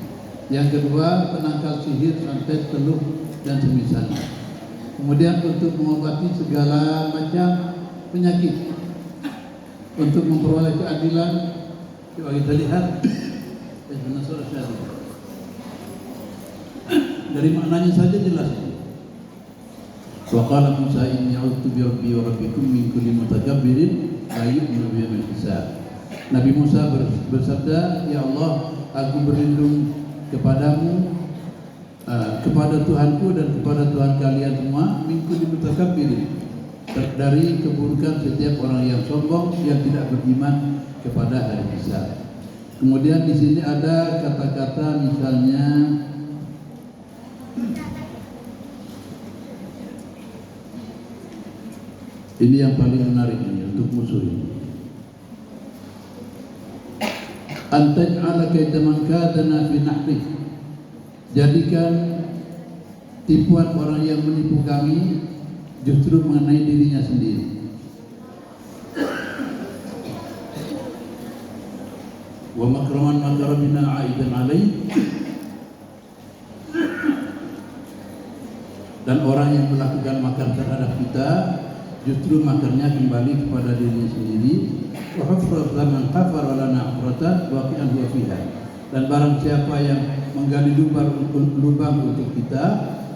Yang kedua, penangkal sihir, santet, teluh dan semisalnya. Kemudian untuk mengobati segala macam penyakit, untuk memperoleh keadilan. Coba kita lihat Hizbul Nasr Asy-Syadzili. Dari maknanya saja jelas. Wa qala Musa inni a'udzu bi rabbi wa rabbikum min kulli mutakabbirin la yu'minu bi yaumil hisab. Nabi Musa bersabda, "Ya Allah, aku berlindung kepadamu, kepada Tuhanku dan kepada Tuhan kalian semua, min kulli mutakabbirin, dari keburukan setiap orang yang sombong yang tidak beriman kepada hari hisab." Kemudian di sini ada kata-kata misalnya ini yang paling menarik ini untuk musuh ini. Antaj'ala kaida man kadana fi nahri. Jadikan tipuan orang yang menipu kami justru mengenai dirinya sendiri. Wa makraman makaramina aidan alaih. Dan orang yang melakukan makar terhadap kita justru makarnya kembali kepada dirinya sendiri. Wa hafra man hafara lana hafratan waqi'an huwa fiha. Dan barang siapa yang menggali lubang untuk kita,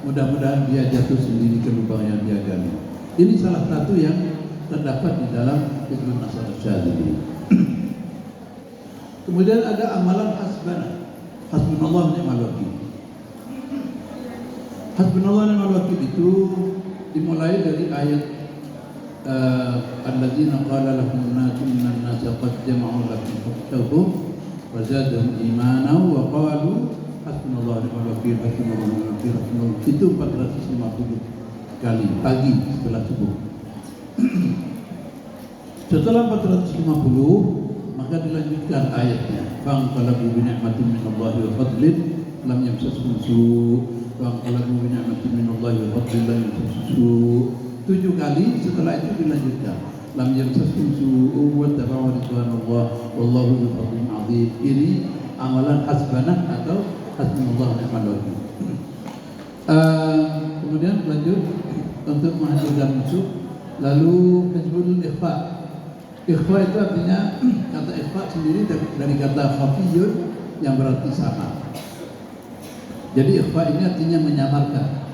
mudah-mudahan dia jatuh sendiri ke lubang yang dia gali. Ini salah satu yang terdapat di dalam Hizbun Nasr Syadzili. Kemudian ada amalan hasbanah. Hasbunallah ni'mal wakil. Hasbunallah ni'mal wakil itu dimulai dari ayat alladzina qala lahum an-nasu innan nasa qad jama'u lakum fakhshawhum wa zadahum imanan wa qalu hasbunallah ni'mal wakil hasbunallah ni'mal wakil hasbunallah. Itu 450 kali pagi setelah subuh. Setelah 450 maka dilanjutkan ayatnya. Fanqalabu bi ni'matin minallahi wa fadlin lam yamsashum su'. Fanqalabu bi ni'matin minallahi wa fadlin lam yamsashum su'. 7 kali, setelah itu dilanjutkan. Lam yamsashum su' wa tabawu ridwanallah wallahu dzul fadlin 'adzim. Ini amalan hasbanah atau hasbunallah ni'mal wakil. Kemudian lanjut untuk menghancurkan musuh. Lalu hizbul ikhfa. Ikhfa itu artinya, kata ikhfa sendiri dari kata khafiyun yang berarti samar. Jadi ikhfa ini artinya menyamarkan.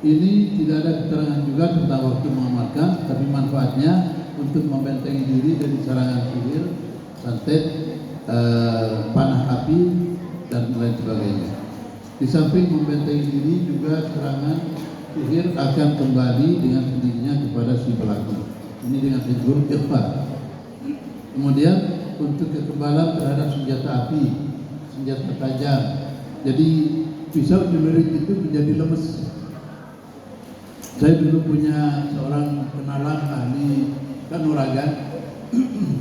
Ini tidak ada keterangan juga tentang waktu mengamalkan, tapi manfaatnya untuk membentengi diri dari serangan sihir, santet, panah api, dan lain sebagainya. Di samping membentengi diri juga serangan sihir akan kembali dengan sendirinya kepada si pelaku. Ini dengan hizbul ikhfa. Kemudian untuk kekebalan terhadap senjata api, senjata tajam. Jadi pisau celurit itu menjadi lemes. Saya dulu punya seorang kenalan ahli kanuragan.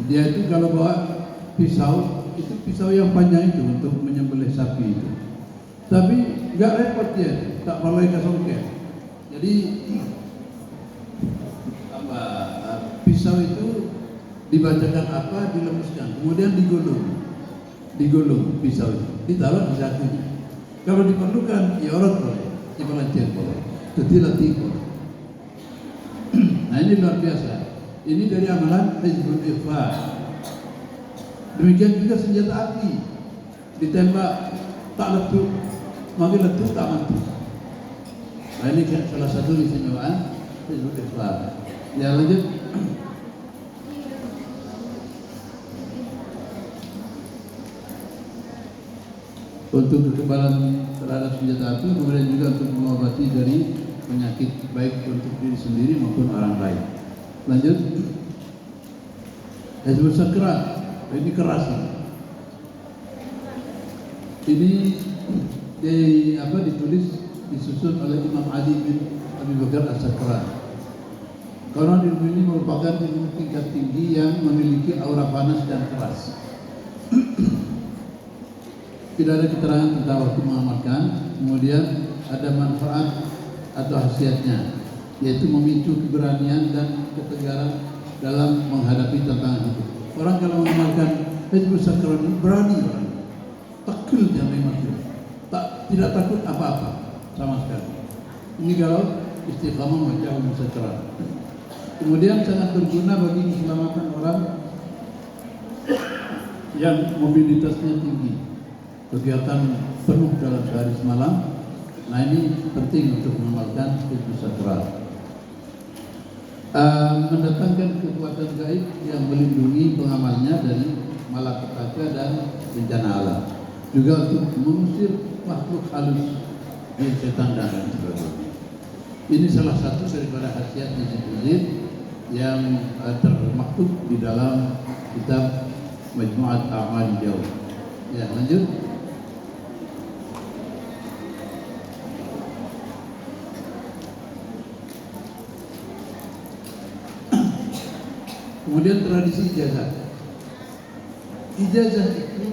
Dia itu kalau bawa pisau, itu pisau yang panjang itu untuk menyembelih sapi itu. Tapi nggak repot dia, tak balai kasongke. Jadi pisau itu dibacakan apa, dilemuskan, kemudian digulung pisau itu, ditaruh di sakunya. Kalau diperlukan, ya orang boleh, dipelancir boleh, tetilah tiga. Nah ini luar biasa. Ini dari amalan hizbul ikhfa. Demikian juga senjata api, ditembak tak letup, maka letup tak mati. Nah ini salah satu istimewaan hizbul ikhfa. Ya lanjut. Untuk kekebalan terhadap senjata api, kemudian juga untuk mengobati dari penyakit baik untuk diri sendiri maupun orang lain. Lanjut. Hizbul sakrat, ini keras. Ini ditulis, disusun oleh Imam Ali bin Abi Bakar As-Sakran. Karena ilmu ini merupakan ilmu tingkat tinggi yang memiliki aura panas dan keras. Tidak ada keterangan tentang waktu mengamalkan. Kemudian ada manfaat atau khasiatnya, yaitu memicu keberanian dan ketegaran dalam menghadapi tantangan hidup. Orang kalau mengamalkan hizbul sakran ini berani orang, takul dia memang tidak takut apa-apa sama sekali. Ini kalau istiqamah membaca hizbul sakran. Kemudian sangat berguna bagi keselamatan orang yang mobilitasnya tinggi, kegiatan penuh dalam sehari semalam. Nah ini penting untuk mengamalkan hizbul sakran. Mendatangkan kekuatan gaib yang melindungi pengamalnya dari malapetaka dan bencana alam. Juga untuk mengusir makhluk halus, jin, setan dan lain sebagainya. Ini salah satu daripada khasiat hizbul yang termaktub di dalam kitab Majmu'at A'mal Jauh. Ya lanjut. Kemudian tradisi ijazah. Ijazah itu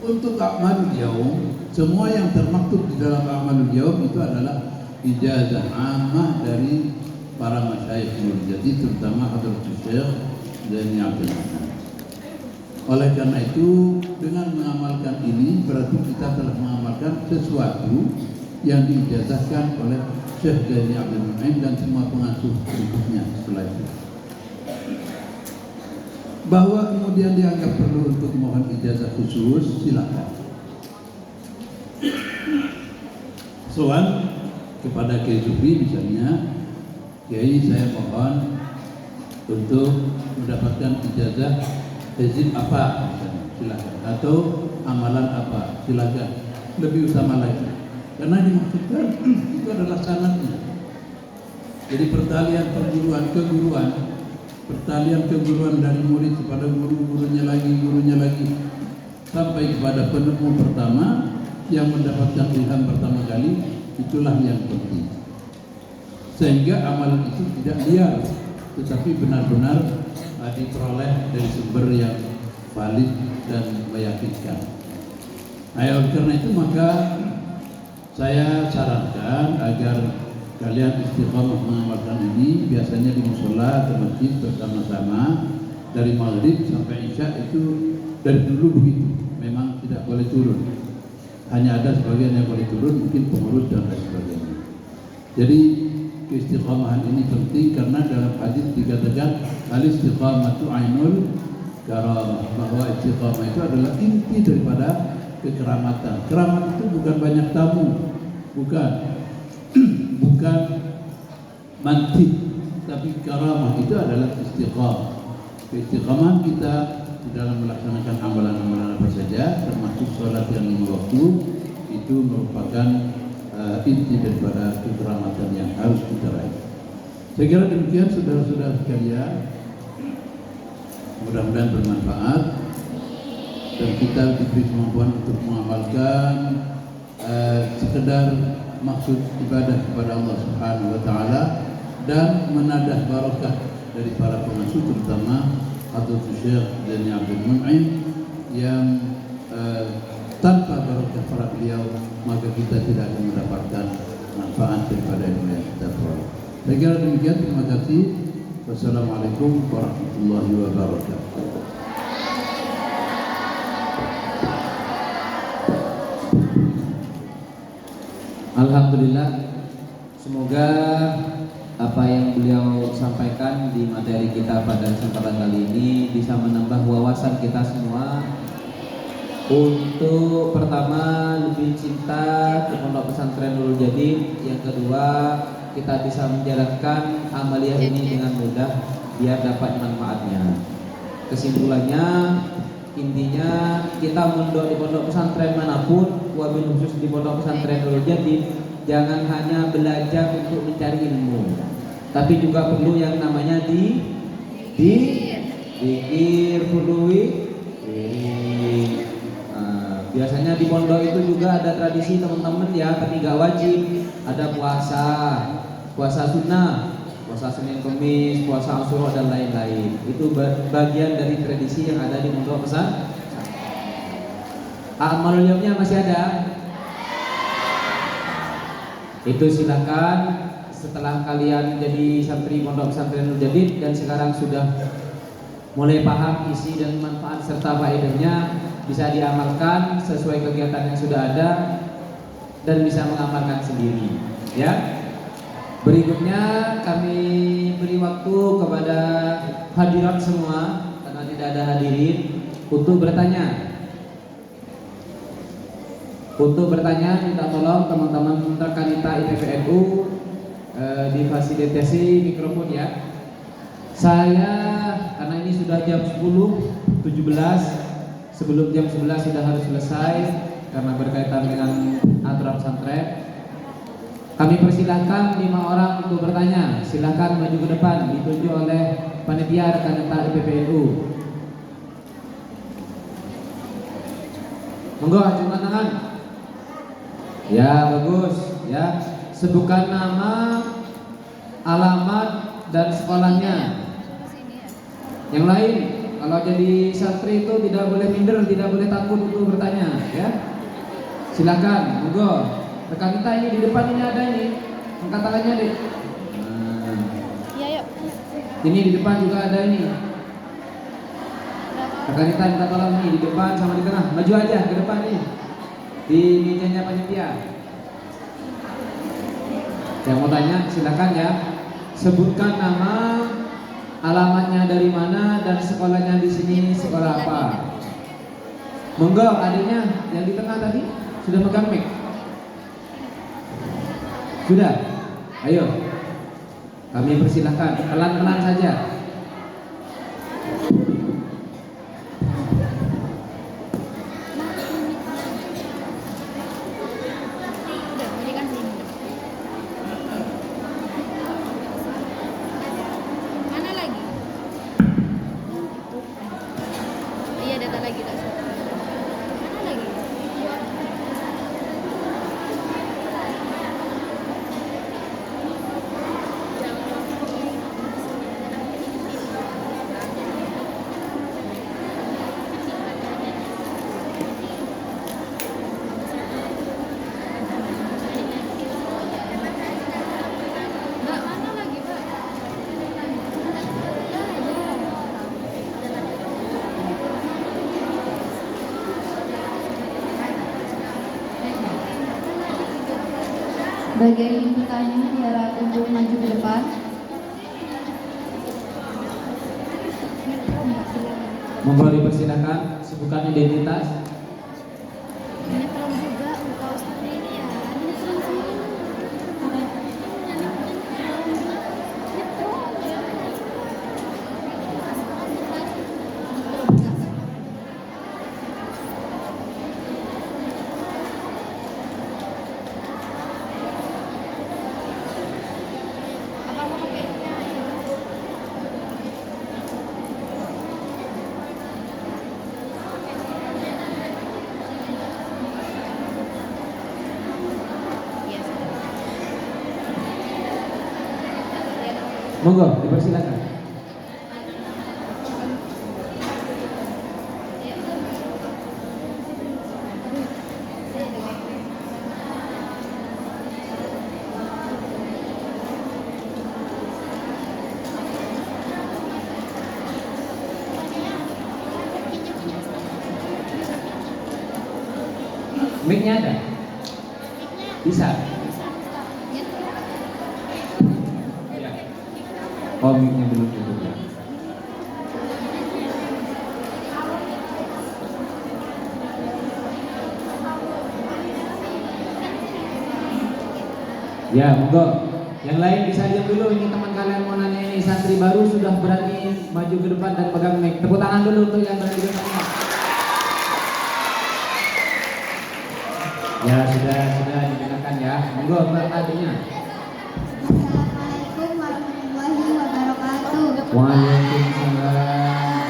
untuk a'malul yaum, semua yang termaktub di dalam a'malul yaum itu adalah ijazah ammah dari para masyayikh Nurjati, terutama Hadratus Syekh Zaini Abdul Rahman. Oleh karena itu, dengan mengamalkan ini berarti kita telah mengamalkan sesuatu yang diijazahkan oleh Syekh Zaini Abdul Mun'im dan semua pengasuh berikutnya setelah itu. Bahwa kemudian dianggap perlu untuk mohon ijazah khusus, silakan. Soal kepada Kiai Supri misalnya, Kiai saya mohon untuk mendapatkan ijazah izin apa misalnya, silakan. Atau amalan apa, silakan. Lebih utama lagi, karena dimaksudkan itu adalah sanadnya. Jadi pertalian keguruan, pertalian keguruan dari murid kepada gurunya lagi, sampai kepada penemu pertama yang mendapatkan ilham pertama kali, itulah yang penting. Sehingga amalan itu tidak liar, tetapi benar-benar diperoleh dari sumber yang valid dan meyakinkan. Oleh karena itu maka saya sarankan agar kalian istiqamah mengamalkan ini, biasanya di mushola atau masjid bersama-sama dari maghrib sampai isya. Itu dari dulu begitu, memang tidak boleh turun. Hanya ada sebagian yang boleh turun, mungkin pengurus dan lain sebagainya. Jadi keistiqamahan ini penting karena dalam hadis dikatakan al-istiqamatu ainul karamah, bahwa istiqamah itu adalah inti daripada kekeramatan. Keramat itu bukan banyak tamu, bukan mantik, tapi karamah itu adalah istiqamah. Keistiqamahan kita di dalam melaksanakan amalan-amalan apa saja, termasuk sholat yang 5 waktu, itu merupakan inti daripada kekeramatan yang harus kita raih. Saya kira demikian saudara-saudara sekalian, mudah-mudahan bermanfaat dan kita diberi kemampuan untuk mengamalkan sekedar maksud ibadah kepada Allah Subhanahu wa taala dan menadah barakah dari para pengasuh, terutama Hadratus Syekh Zaini Abdul Mun'im yang tanpa barakah para beliau maka kita tidak akan mendapatkan manfaat daripada ilmu yang kita peroleh. Saya kira demikian, terima kasih. Wassalamualaikum warahmatullahi wabarakatuh. Alhamdulillah, semoga apa yang beliau sampaikan di materi kita pada kesempatan kali ini bisa menambah wawasan kita semua untuk pertama lebih cinta ke Pondok Pesantren Nurul Jadid, yang kedua kita bisa menjalankan amaliyah ini dengan mudah biar dapat manfaatnya. Kesimpulannya, intinya kita mondok di pondok pesantren manapun, wabil khusus di Pondok Pesantren Nurul Jadid, jangan hanya belajar untuk mencari ilmu, tapi juga perlu yang namanya dikir furduwi. Biasanya di pondok itu juga ada tradisi teman-teman ya, tapi gak wajib. Ada puasa sunnah, puasa Senin Kemis, puasa Asyura dan lain-lain. Itu bagian dari tradisi yang ada di pondok pesantren. Amalul yaumnya masih ada. Itu silakan setelah kalian jadi santri Pondok Pesantren Nurul Jadid dan sekarang sudah mulai paham isi dan manfaat serta faedahnya, bisa diamalkan sesuai kegiatan yang sudah ada dan bisa mengamalkan sendiri ya. Berikutnya kami beri waktu kepada hadirat semua karena tidak ada hadirin untuk bertanya. Untuk bertanya minta tolong teman-teman rekanita IPPNU difasilitasi mikrofon ya. Saya karena ini sudah jam 10.17, sebelum jam 11 sudah harus selesai karena berkaitan dengan aturan pesantren. Kami persilahkan 5 orang untuk bertanya. Silahkan maju ke depan, ditunjuk oleh panitia rekanita IPPNU. Monggo acungkan tangan. Ya bagus ya. Sebutkan nama, alamat dan sekolahnya. Yang lain, kalau jadi santri itu tidak boleh minder, tidak boleh takut untuk bertanya ya. Silakan, monggo. Rekan kita ini di depan ini ada ini. Angkat tangannya deh. Nah. Iya, yuk. Ini di depan juga ada ini. Berapa Kakak Rita minta tolong nih di depan sama di tengah. Maju aja ke depan nih. Di mejanya panitia. Yang mau tanya silakan ya. Sebutkan nama, alamatnya dari mana, dan sekolahnya di sini sekolah apa. Monggo adiknya yang di tengah tadi sudah megang mic. Sudah? Ayo. Kami persilahkan pelan-pelan saja. Mana lagi? Iya, data lagi tak salah. Mana lagi? Mbak, mana lagi, Mbak? Bagi yang ingin bertanya diharap untuk maju ke depan. Monggo dipersilakan sebutkan identitas. Sinetron juga muka Ustaz ini ya. Sinetron sih. Apa mau pakai? Iya, sudah. Monggo dipersilakan. Iya. Mic-nya ada? Bisa? Ya. Oh, mic-nya belum cukup ya. Ya, monggo. Yang lain bisa diam dulu. Ini teman kalian mau nanya ini, santri baru sudah berani maju ke depan dan pegang mic. Tepuk tangan dulu untuk yang berani bertanya. Ya, sudah digunakan ya. Monggo Mbak adiknya. Assalamualaikum warahmatullahi wabarakatuh. Waalaikumsalam.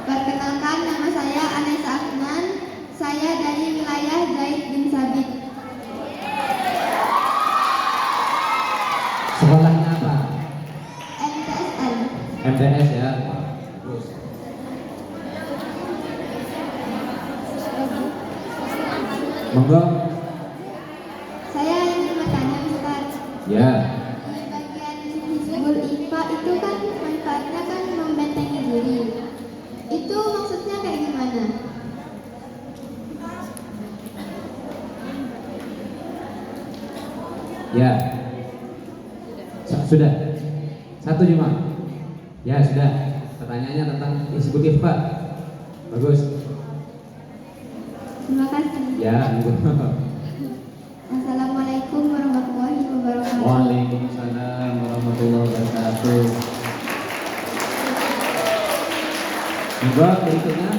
Perkenalkan, nama saya Anessa Afnan. Saya dari wilayah Zaid bin Sabit. Sekolahnya apa? MTSN. MTS ya. Bagus. Monggo. Saya ingin bertanya, Ustaz. Ya. Di bagian Hizbul IPA itu kan manfaatnya kan membentengi diri. Itu maksudnya kayak gimana? Ya. Sudah. Satu cuma. Ya, sudah. Pertanyaannya tentang Hizbul IPA. Bagus. Terima kasih. Ya, monggo. Assalamualaikum warahmatullahi wabarakatuh. Waalaikumsalam warahmatullahi wabarakatuh. Monggo berikutnya.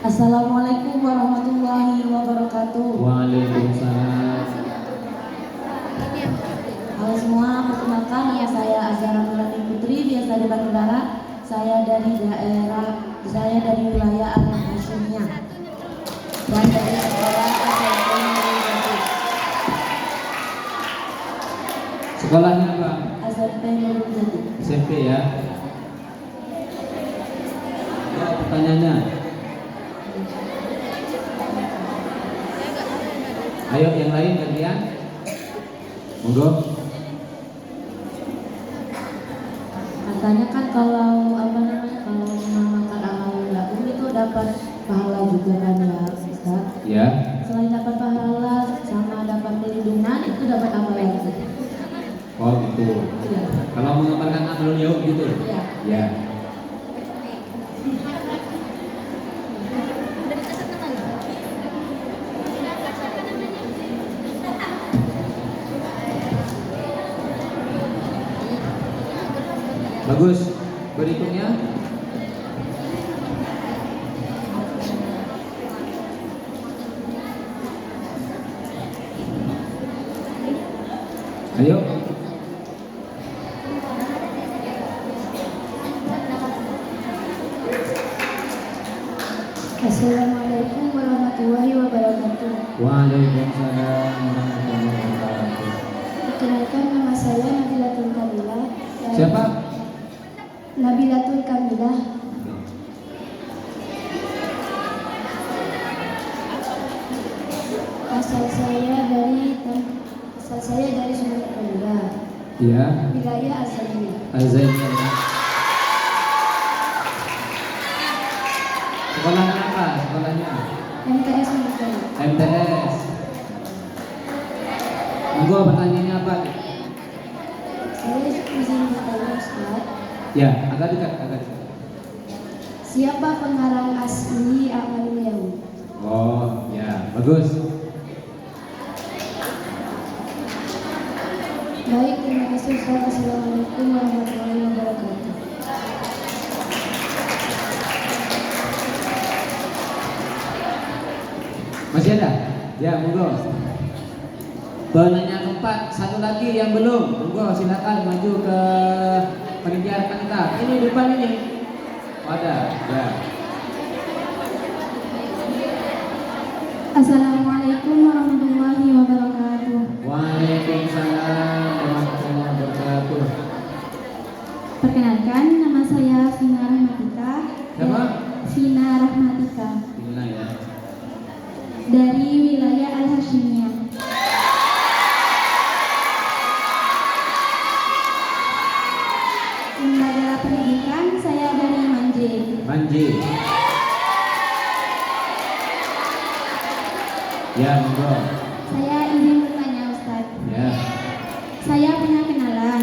Assalamualaikum warahmatullahi wabarakatuh. Waalaikumsalam. Halo semua, perkenalkan nama saya Azhara Nurani Putri, biasa di Batubara. Saya dari wilayah Al-Hasyimiyah dan dari sekolah SMP Nurul Jati. Sekolahnya apa? SMP Nurul Jati. SMP ya. Oh, pertanyaannya. Ayo yang lain gantian. Monggo. Katanya kan kalau kalau mengamalkan amal lakum itu dapat pahala juga kan ya Ustaz. Ya. Selain dapat pahala sama dapat perlindungan itu dapat apa lagi? Oh gitu. Iya. Kalau mengamalkan amal yaum gitu. Iya. Ya. Bagus. Berikutnya. Ayo. Assalamualaikum warahmatullahi wabarakatuh. Waalaikumsalam warahmatullahi wabarakatuh. Perkenalkan, nama saya Nabilatul Kamilah. Siapa? Nabilatul Kamilah. Asal saya dari Sumatera Utara, Ya. wilayah Azania. Azania. Sekolahnya apa? Sekolahnya MTS Sumatera. MTS. Monggo pertanyaannya apa? Saya izin bertanya Ustaz, Ya, agak dekat, agak dekat. siapa pengarang asli Amalul Yaum? Oh, ya, bagus. Baik, terima kasih Ustaz. Assalamualaikum warahmatullahi wabarakatuh. Masih ada? Ya, monggo. Penanya keempat, satu lagi yang belum. Monggo silakan maju ke panitia kita. Ini depan ini. Oh, ada. Ya. Assalamualaikum warahmatullahi wabarakatuh. Waalaikumsalam warahmatullahi wabarakatuh. Perkenalkan, nama saya Vina Rahmatika. Siapa? Vina Rahmatika Inilah ya. dari wilayah Al-Hashimiyah. Lembaga pendidikan saya dari Manje. Manji. Ya, monggo. Saya izin bertanya Ustaz. Ya. Saya punya kenalan.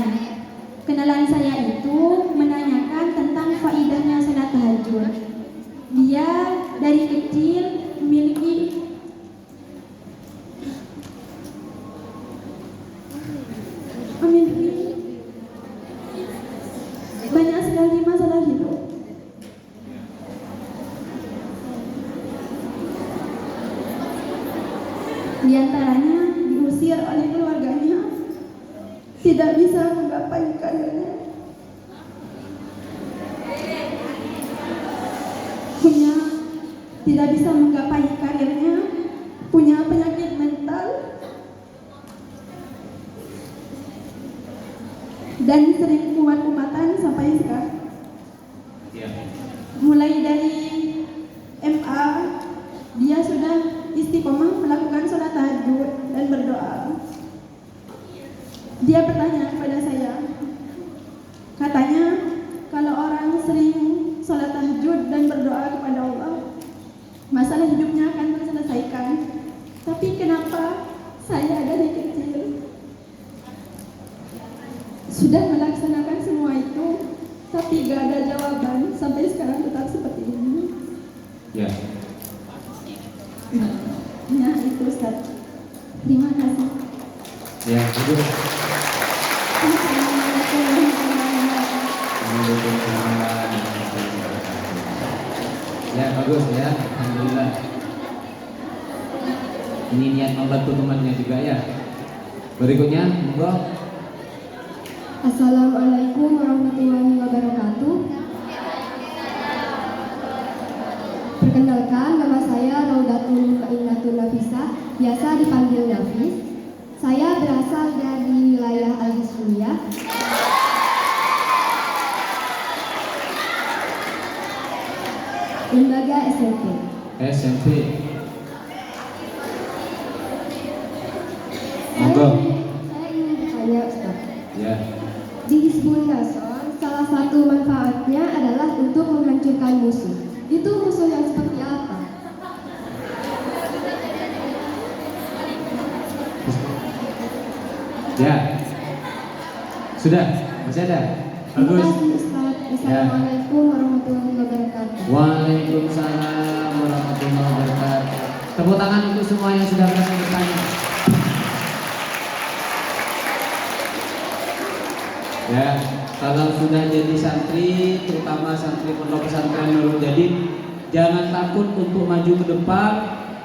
Kenalan saya itu menanyakan tentang faidahnya salat tahajud. Dia dari kecil memiliki banyak sekali masalah hidup. Di antaranya diusir oleh keluarganya, tidak bisa menggapai karirnya, tidak bisa menggapai karirnya, punya penyakit mental, dan sering kumat-kumatan sampai sekarang. Ya. Mulai dari MA, dia sudah istiqomah melakukan sholat tahajud dan berdoa. Dia bertanya kepada saya, katanya kalau orang sering sholat tahajud dan berdoa kepada Allah, masalah hidupnya akan terselesaikan. Tapi kenapa saya dari kecil sudah melaksanakan semua itu, tapi gak ada jawaban, sampai sekarang tetap seperti ini. Ya. Nah itu Ustaz. Terima kasih. Ya, bagus. Assalamualaikum warahmatullahi wabarakatuh. Ya, bagus ya. Alhamdulillah. Ini niat membantu temannya juga ya. Berikutnya, monggo. Assalamualaikum warahmatullahi wabarakatuh. Perkenalkan, nama saya Raudatul Mu'minatul Nafisah, biasa dipanggil Nafis. Saya berasal dari wilayah Al-Hashimiyah. Lembaga SMP. SMP. Monggo. Saya ingin Hizbun Nasr, salah satu manfaatnya adalah untuk menghancurkan musuh. Itu musuh yang seperti apa? Ya. Sudah, masih ada. Terima Bagus. kasih Ustaz. Assalamualaikum warahmatullahi wabarakatuh. Waalaikumsalam warahmatullahi wabarakatuh. Tepuk tangan untuk semua yang sudah berhasil bertanya. Ya, kalau sudah jadi santri, terutama santri pondok pesantren Nurul Jadid, jangan takut untuk maju ke depan,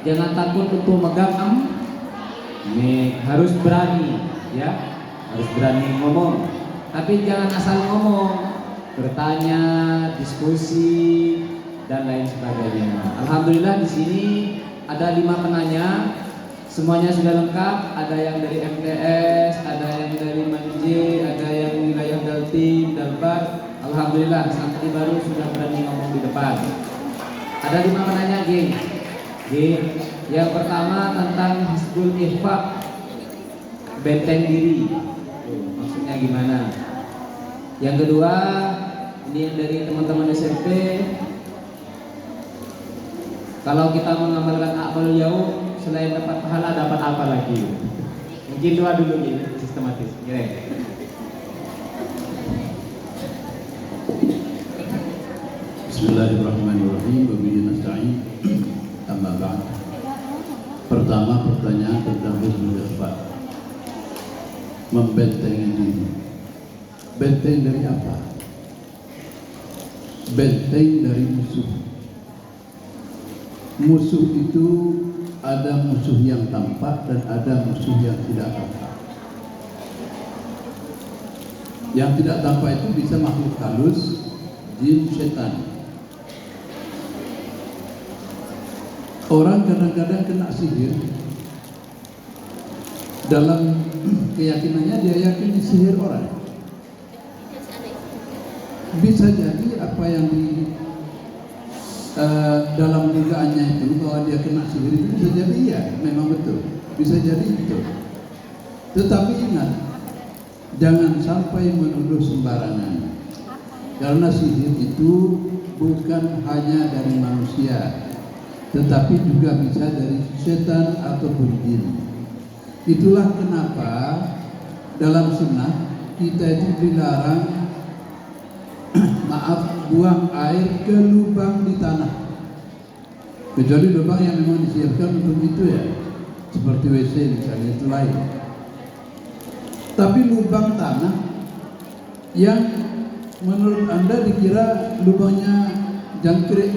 jangan takut untuk megang ini harus berani, ya, harus berani ngomong. Tapi jangan asal ngomong, bertanya, diskusi, dan lain sebagainya. Alhamdulillah di sini ada 5 penanya, semuanya sudah lengkap. Ada yang dari MTS, ada yang dari Manji, ada yang wilayah Daltim, Dalbar. Alhamdulillah santri baru sudah berani ngomong di depan. Ada 5 penanya, G. Yang pertama tentang Hizbul Ihfaq, benteng diri. Maksudnya gimana? Yang kedua, ini yang dari teman-teman SMP. Kalau kita mengamalkan amal yaum, selain dapat pahala dapat apa lagi? Mungkin dua dulu nih, sistematis. Kira. Bismillahirrahmanirrahim. Wabillahi nasta'in. Amma ba'd. Pertama pertanyaan tentang Hizbul Ihfaq, membentengi diri. Benteng dari apa? Benteng dari musuh. Musuh itu ada musuh yang tampak dan ada musuh yang tidak tampak. Yang tidak tampak itu bisa makhluk halus, jin, setan. Orang kadang-kadang kena sihir. Dalam keyakinannya dia yakin sihir orang. Bisa jadi apa yang di dalam dugaannya itu bahwa dia kena sihir itu bisa jadi iya, memang betul. Bisa jadi itu. Tetapi ingat, jangan sampai menuduh sembarangan. Karena sihir itu bukan hanya dari manusia, tetapi juga bisa dari setan ataupun jin. Itulah kenapa dalam sunnah kita itu dilarang buang air ke lubang di tanah, kecuali lubang yang memang disiapkan untuk itu ya, seperti WC misalnya, itu lain. Tapi lubang tanah yang menurut Anda dikira lubangnya jangkrik,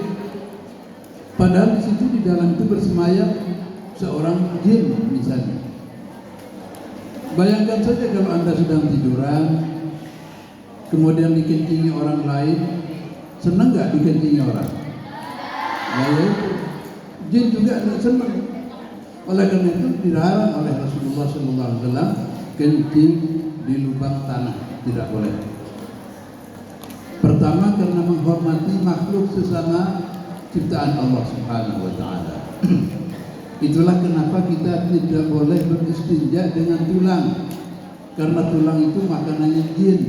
padahal di situ di dalam itu bersemayam seorang jin misalnya. Bayangkan saja kalau Anda sedang tiduran, kemudian dikencingi orang lain, senang nggak dikencingi orang? Ya, jin juga tidak senang. Oleh karena itu dilarang oleh Rasulullah SAW kencing di lubang tanah, tidak boleh. Pertama karena menghormati makhluk sesama ciptaan Allah Subhanahu Wa Taala. Itulah kenapa kita tidak boleh beristinja dengan tulang, karena tulang itu makanannya jin.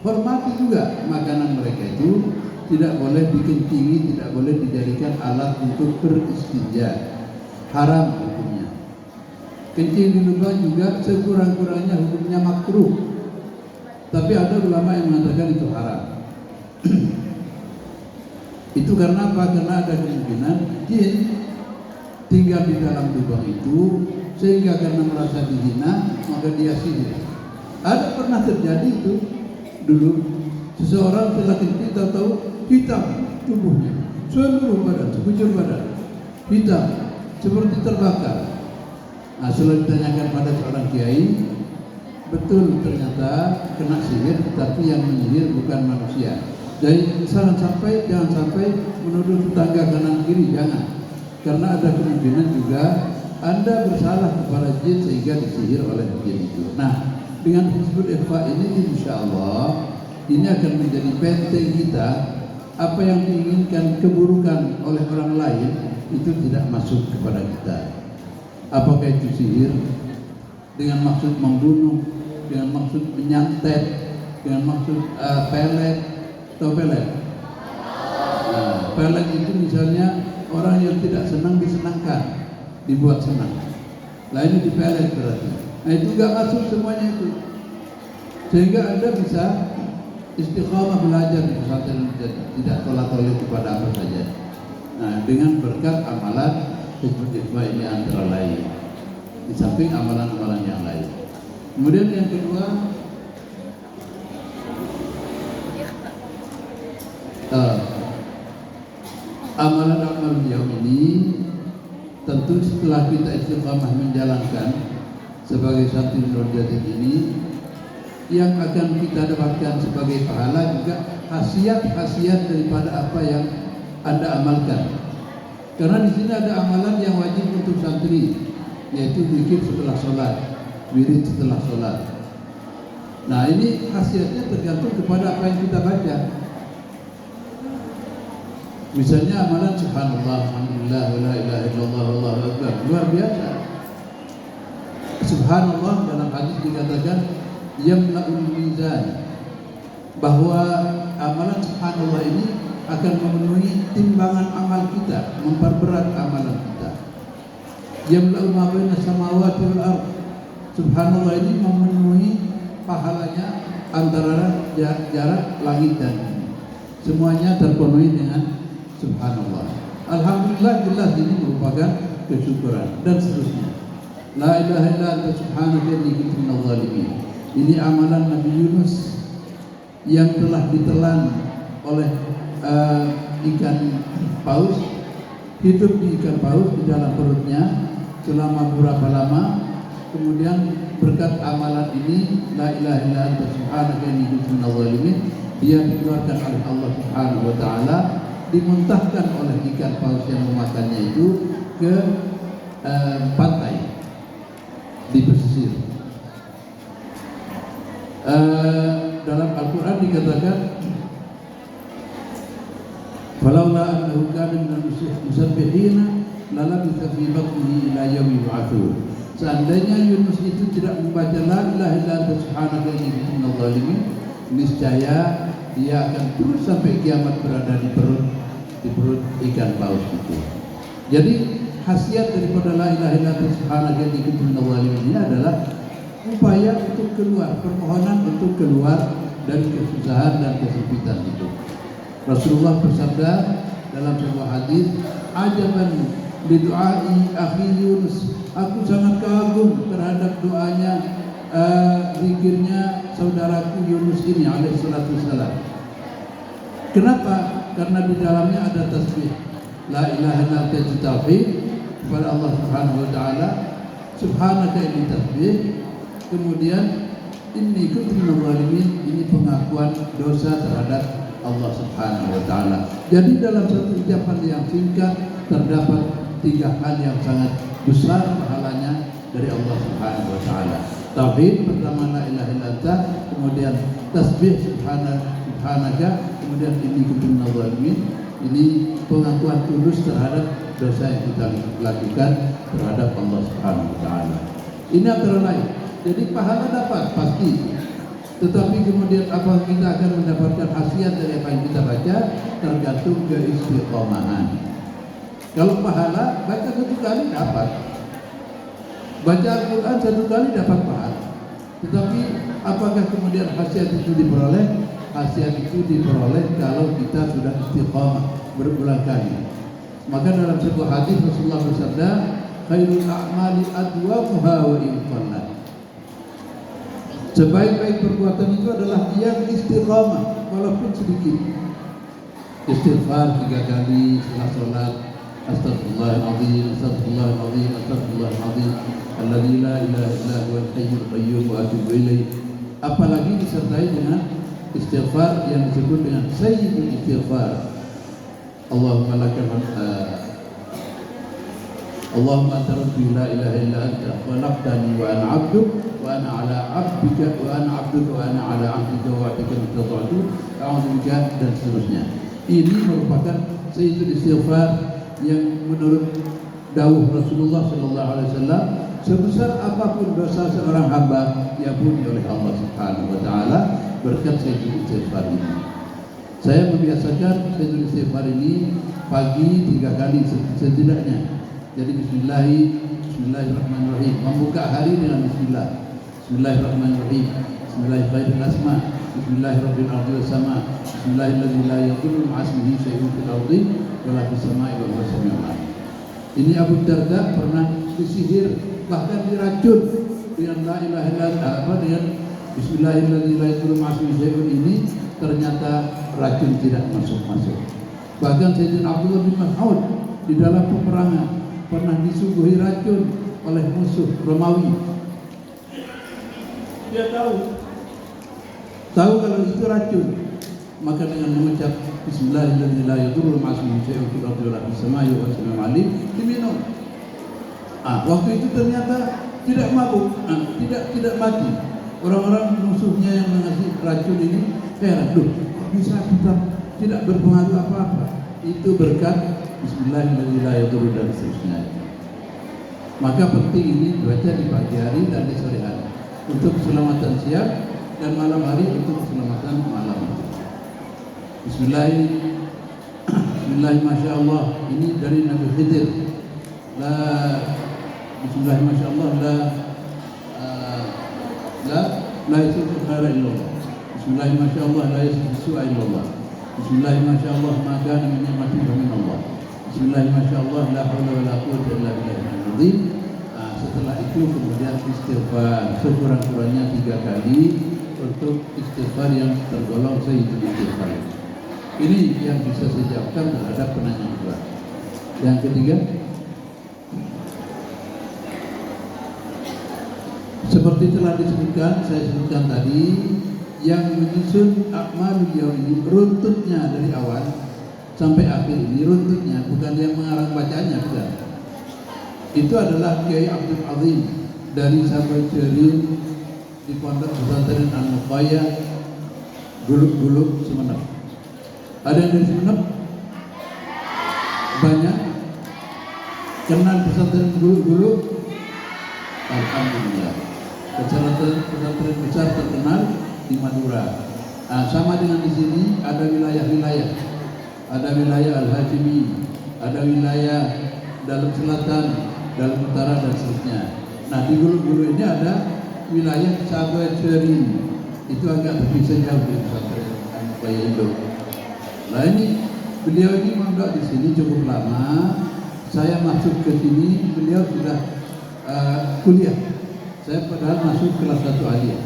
Hormati juga makanan mereka itu, tidak boleh dikencingi, tidak boleh dijadikan alat untuk beristinja. Haram hukumnya. Kencing di lubang juga sekurang-kurangnya hukumnya makruh. Tapi ada ulama yang mengatakan itu haram. Itu karena apa? Karena ada kemungkinan jin tinggal di dalam lubang itu, sehingga karena merasa dihina maka dia sihir. Ada pernah terjadi itu dulu, seseorang setelah kencing tahu hitam tubuhnya, seluruh badan, sekujur badan hitam seperti terbakar. Nah, setelah ditanyakan pada seorang kiai, betul ternyata kena sihir, tetapi yang menyihir bukan manusia. Jadi jangan sampai menuduh tetangga kanan kiri, jangan. Karena ada kemungkinan juga Anda bersalah kepada jin sehingga disihir oleh jin itu. Nah, dengan Hizbul Ihfaq ini insya Allah ini akan menjadi benteng kita. Apa yang diinginkan keburukan oleh orang lain itu tidak masuk kepada kita. Apakah itu sihir dengan maksud membunuh, dengan maksud menyantet, dengan maksud pelet atau pelet. Nah, pelet itu misalnya orang yang tidak senang disenangkan, dibuat senang. Nah ini dipelet berarti. Nah itu nggak masuk semuanya itu. Sehingga Anda bisa istiqamah belajar di pesantren, tidak tolak-tolak kepada apa saja. Nah dengan berkat amalan hikmah ini antara lain, di samping amalan-amalan yang lain. Kemudian yang kedua, amalan-amalan yang ini tentu setelah kita istiqamah menjalankan sebagai satu nurjatin ini, yang akan kita dapatkan sebagai pahala juga khasiat-khasiat daripada apa yang Anda amalkan. Karena di sini ada amalan yang wajib untuk santri, yaitu zikir setelah sholat, wirid setelah sholat. Nah ini khasiatnya tergantung kepada apa yang kita baca. Misalnya amalan subhanallah, alhamdulillah, wa la ilaha illallah, wallahu akbar, luar biasa. Subhanallah dalam hadis dikatakan yamla'ul mizan, bahwa amalan subhanallah ini akan memenuhi timbangan amal kita, memperberat amalan kita. Yamla'u ma baina samawati wal ardh, subhanallah ini memenuhi pahalanya antara jarak langit dan bumi. Semuanya terpenuhi dengan subhanallah. Alhamdulillah, jelas ini merupakan kesyukuran dan seterusnya. La ilaha illa anta subhanaka inni kuntu minadh dhalimin. Ini amalan Nabi Yunus yang telah ditelan oleh ikan paus, hidup di ikan paus di dalam perutnya selama beberapa lama. Kemudian berkat amalan ini, la ilaha illa anta subhanaka inni kuntu minadh dhalimin, dia dikeluarkan oleh Allah Subhanahu wa taala, dimuntahkan oleh ikan paus yang memakannya itu ke pantai di pesisir. Dalam Al-Quran dikatakan falaula annahu kana minal musabbihina lalabitha fi batnihi ila yaumi yub'atsun. Seandainya Yunus itu tidak membaca la ilaha illa anta subhanaka inni kuntu minadh dhalimin, niscaya dia akan terus sampai kiamat berada di perut ikan paus itu. Jadi khasiat daripada la ilaha illa anta subhanaka inni kuntu minadh dhalimin ini adalah upaya untuk keluar, permohonan untuk keluar dari kesusahan dan kesempitan itu. Rasulullah bersabda dalam sebuah hadis, ajaban li du'ai akhi Yunus, aku sangat kagum terhadap doanya, zikirnya saudaraku Yunus ini alaihi salatu wassalam. Kenapa? Karena di dalamnya ada tasbih la ilaha illa anta tauhid kepada Allah Subhanahu wa taala, subhanaka ini tasbih, kemudian inni kuntu minadh dhalimin, ini pengakuan dosa terhadap Allah Subhanahu wa taala. Jadi dalam satu ucapan yang singkat terdapat tiga hal yang sangat besar pahalanya dari Allah Subhanahu wa taala. Tauhid pertama la ilaha illa anta, kemudian tasbih subhanaka, kemudian inni kuntu minadh dhalimin. Ini pengakuan tulus terhadap dosa yang kita lakukan terhadap Allah Subhanahu wa taala. Ini antara lain. Jadi pahala dapat pasti, tetapi kemudian apa kita akan mendapatkan khasiat dari apa yang kita baca tergantung keistiqomahan. Kalau pahala baca satu kali dapat, baca Al-Quran satu kali dapat pahala, tetapi apakah kemudian khasiat itu diperoleh? Khasiat itu diperoleh kalau kita sudah istiqomah berulang kali. Maka dalam sebuah hadis Rasulullah bersabda, khairul a'mali adwamuha wa in qallat. Sebaik-baik perbuatan itu adalah yang istiqamah walaupun sedikit. Istighfar 3 kali setelah sholat, astagfirullahaladzim, astagfirullahaladzim, astagfirullahaladzim, alladzi la ilaha illa huwal hayyul qayyum wa atubu ilaih. Apalagi disertai dengan istighfar yang disebut dengan sayyidul istighfar. Allahumma lakal Allahumma anta rabbi la ilaha illa anta khalaqtani wa ana 'abduk wa ana 'ala 'abdika wa ana 'abduka wa ana 'ala 'ahdika wa wa'dika mastata'tu a'udzu bika, dan seterusnya. Ini merupakan sayyidul istighfar yang menurut dawuh Rasulullah sallallahu alaihi wasallam sebesar apapun dosa seorang hamba diampuni oleh Allah Subhanahu wa taala berkat Sayyidul Istighfar ini. Saya membiasakan Sayyidul Istighfar ini pagi 3 kali setidaknya. Jadi Bismillahirrahmanirrahim. Membuka hari dengan Bismillah. Bismillahirrahmanirrahim. Bismillahirrahmanirrahim. Asma. Bismillahirrahmanirrahim. Ardi was sama. Bismillahirrahmanirrahim. La yadurru ma'asmihi syai'un fil ardi wa la fis sama'i wa huwa samiul alim. Ini Abu Darda pernah disihir, bahkan diracun dengan la ilaha illallah, dengan Bismillahirrahmanirrahim. La yadurru ma'asmihi syai'un ini ternyata racun tidak masuk-masuk. Bahkan Sayyidina Abdullah bin Mas'ud di dalam peperangan pernah disuguhi racun oleh musuh Romawi. Dia tahu kalau itu racun, maka dengan mengucap Bismillahirrahmanirrahim la yadurru ma'asmihi syai'un fil ardi wa la fis sama'i wa huwa samiul alim diminum. Waktu itu ternyata tidak mabuk, tidak mati. Orang-orang musuhnya yang mengasih racun ini heran, loh kok bisa tetap tidak berpengaruh apa-apa. Itu berkat Bismillahirrahmanirrahim dan seterusnya. Maka penting ini baca di pagi hari dan di sore hari untuk keselamatan siang, dan malam hari untuk keselamatan malam. Bismillahirrahmanirrahim. Masya Allah, ini dari Nabi Khidir. Bismillahirrahmanirrahim. Masya Allah, la yasiful khaira illallah. Bismillahirrahmanirrahim. Masya Allah, la yasiful su'a illallah. Bismillahirrahmanirrahim. Masya Allah, ma kana min ni'matin fa min Allah. Bismillahirrahmanirrahim. Masya Allah, la haula wa la quwwata illa billahil azim. Setelah itu kemudian istighfar sekurang-kurangnya 3 kali untuk istighfar yang tergolong Sayyidul Istighfar. Ini yang bisa saya jawabkan terhadap penanya kedua. Yang ketiga, seperti telah disebutkan, saya sebutkan tadi, yang menyusun akmalul yaum ini runtutnya dari awal sampai akhir ini, runtutnya bukan yang mengarang bacanya, bukan. Itu adalah Kiai Abdul Azim dari Sabah Cerin di Pondok Pesantren An-Nuqayyah Guluk-Guluk Sumeneb. Ada yang dari Sumeneb? Banyak. Kenal pesantren Guluk-Guluk? Alhamdulillah. Pesantren besar terkenal di Madura. Sama dengan di sini ada wilayah-wilayah. Ada wilayah Al-Hajimi, ada wilayah dalam selatan, dalam utara dan seterusnya. Nah, di Guluk-Guluk ini ada wilayah Sabah Cerin. Itu agak terpisah jauh dari pesantren An-Nuqayyah Indo. Nah, ini beliau ini mondok di sini cukup lama. Saya masuk ke sini, beliau sudah kuliah. Saya padahal masuk kelas 1 aliyah.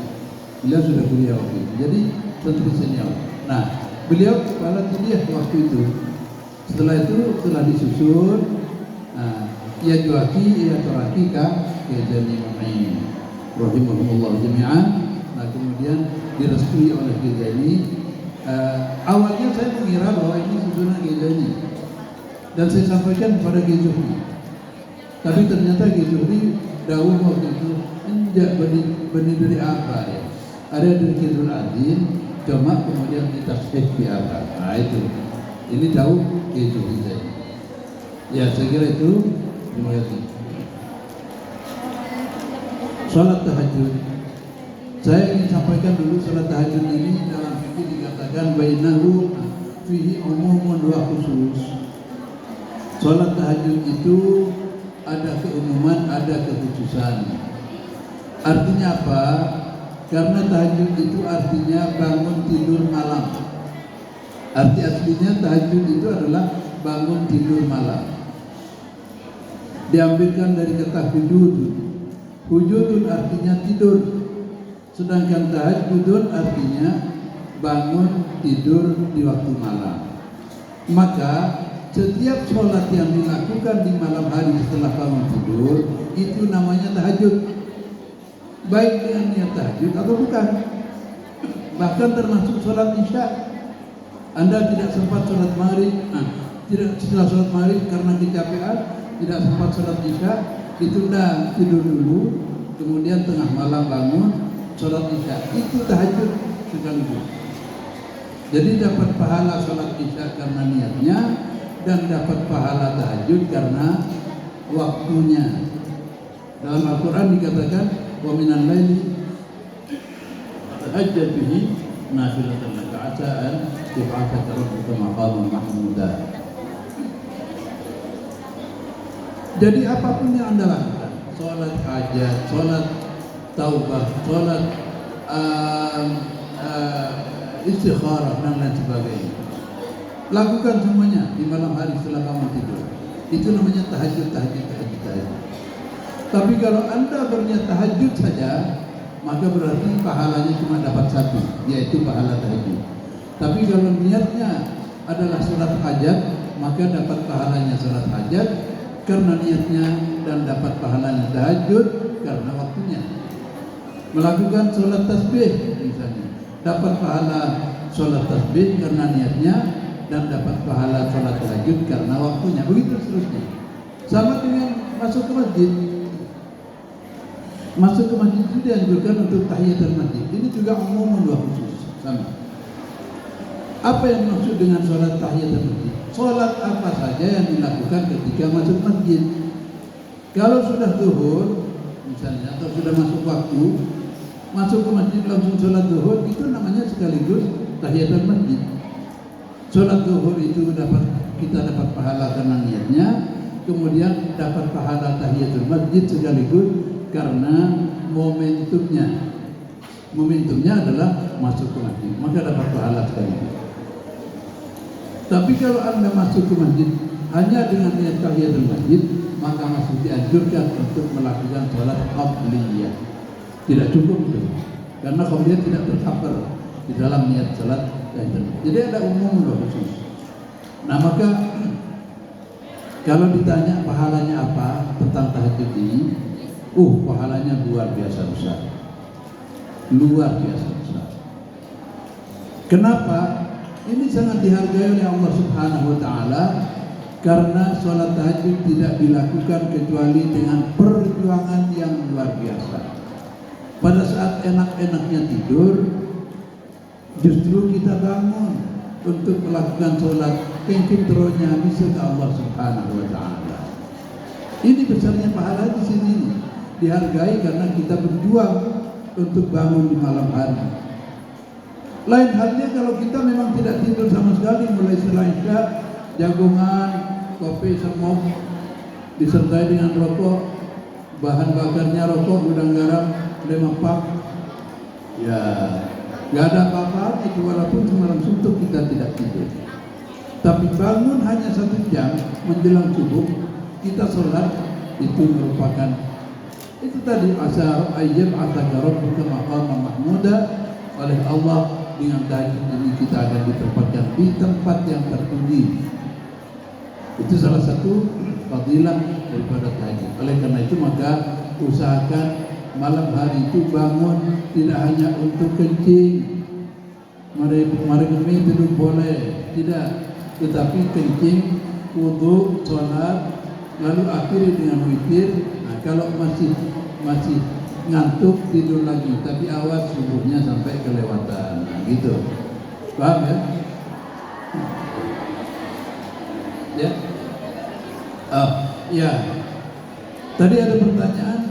Beliau sudah kuliah waktu itu. Jadi santri senior. Nah, beliau kepala kuliah waktu itu. Setelah itu telah disusun ia juaki, ia toraki ke Jani Mu'in rahimahumullah jami'an. Nah, kemudian direstui oleh Gejani. Awalnya saya mengira bahwa ini susunan Gejani, dan saya sampaikan kepada Gejuhri. Tapi ternyata Gejuhri dahulu waktu itu enggak benih dari apa ya. Ada dari Kidul Adin, cuma kemudian ditafsir di apa. Nah itu, ini tahu Gejuhri saya. Ya, saya kira itu. Terima kasih. Salat tahajud. Saya ingin sampaikan dulu salat tahajud ini dalam fikih dikatakan bainahu fihi umumun wa khusus. Salat tahajud itu ada keumuman, ada kekhususan. Artinya apa? Karena tahajud itu artinya bangun tidur malam. Arti aslinya tahajud itu adalah bangun tidur malam. Diambilkan dari kata hujudun. Hujudun artinya tidur, sedangkan tahajudun artinya bangun tidur di waktu malam. Maka setiap sholat yang dilakukan di malam hari setelah bangun tidur itu namanya tahajud, baik dengan niat tahajud atau bukan. Bahkan termasuk sholat isya. Anda tidak sempat sholat maghrib, tidak setelah sholat maghrib karena kecapean, tidak sempat sholat isya, ditunda tidur dulu, kemudian tengah malam bangun sholat isya, itu tahajud sekaligus. Jadi dapat pahala sholat isya karena niatnya, dan dapat pahala tahajud karena waktunya. Dalam Al-Quran dikatakan wa minal laili tahajjad bihi nafilatan laka asa'an yab'atsaka rabbuka maqaman mahmuda. Jadi apapun yang Anda lakukan, sholat hajat, sholat taubah, sholat istikharah dan lain sebagainya, lakukan semuanya di malam hari setelah kamu tidur. Itu namanya tahajud. Tapi kalau Anda berniat tahajud saja, maka berarti pahalanya cuma dapat satu, yaitu pahala tahajud. Tapi kalau niatnya adalah sholat hajat, maka dapat pahalanya sholat hajat karena niatnya, dan dapat pahalanya tahajud karena waktunya. Melakukan sholat tasbih misalnya, dapat pahala sholat tasbih karena niatnya, dan dapat pahala sholat tahajud karena waktunya. Begitu seterusnya. Sama dengan masuk ke masjid. Masuk ke masjid itu dianjurkan untuk tahiyatul masjid. Ini juga umum dua khusus. Sama. Apa yang maksud dengan sholat tahiyatul masjid? Sholat apa saja yang dilakukan ketika masuk masjid. Kalau sudah zuhur misalnya, atau sudah masuk waktu, masuk ke masjid langsung sholat zuhur, itu namanya sekaligus tahiyatul masjid. Sholat zuhur itu kita dapat pahala karena niatnya, kemudian dapat pahala tahiyatul masjid sekaligus karena momentumnya. Momentumnya adalah masuk ke masjid, maka dapat pahala sekaligus. Tapi kalau Anda masuk ke masjid hanya dengan niat tahiyatul masjid, maka masih dianjurkan untuk melakukan sholat qabliyah. Tidak cukup itu, karena qabliyah tidak tercover di dalam niat sholat tahiyatul masjid. Jadi ada umum dan khusus. Nah maka kalau ditanya pahalanya apa tentang tahajud ini, pahalanya luar biasa besar. Luar biasa besar. Kenapa? Ini sangat dihargai oleh Allah Subhanahu wa taala karena sholat tahajud tidak dilakukan kecuali dengan perjuangan yang luar biasa. Pada saat enak-enaknya tidur, justru kita bangun untuk melakukan sholat, kengkintoronya bisa ke Allah Subhanahu wa taala. Ini besarnya pahala di sini. Dihargai karena kita berjuang untuk bangun di malam hari. Lain halnya kalau kita memang tidak tidur sama sekali mulai setelah isya, jagungan, kopi, semok, disertai dengan rokok, bahan bakarnya rokok, gudang garam, 5 pak. Ya, nggak ada apa-apa itu walaupun semalam suntuk kita tidak tidur. Tapi bangun hanya 1 jam menjelang subuh, kita sholat, itu merupakan itu tadi asar ayyab rabbuka maqaman mahmuda. Oleh Allah dengan tahajud ini kita akan ditempatkan di tempat yang tertinggi. Itu salah satu fadilah daripada tahajud. Oleh karena itu maka usahakan malam hari itu bangun tidak hanya untuk kencing, mari tidur boleh, tidak, tetapi kencing, wudu, sholat, lalu akhiri dengan witir. Nah, kalau masih ngantuk tidur lagi, tapi awas subuhnya sampai kelewatan. Nah, gitu. Paham ya? Ya. Ya. Tadi ada pertanyaan,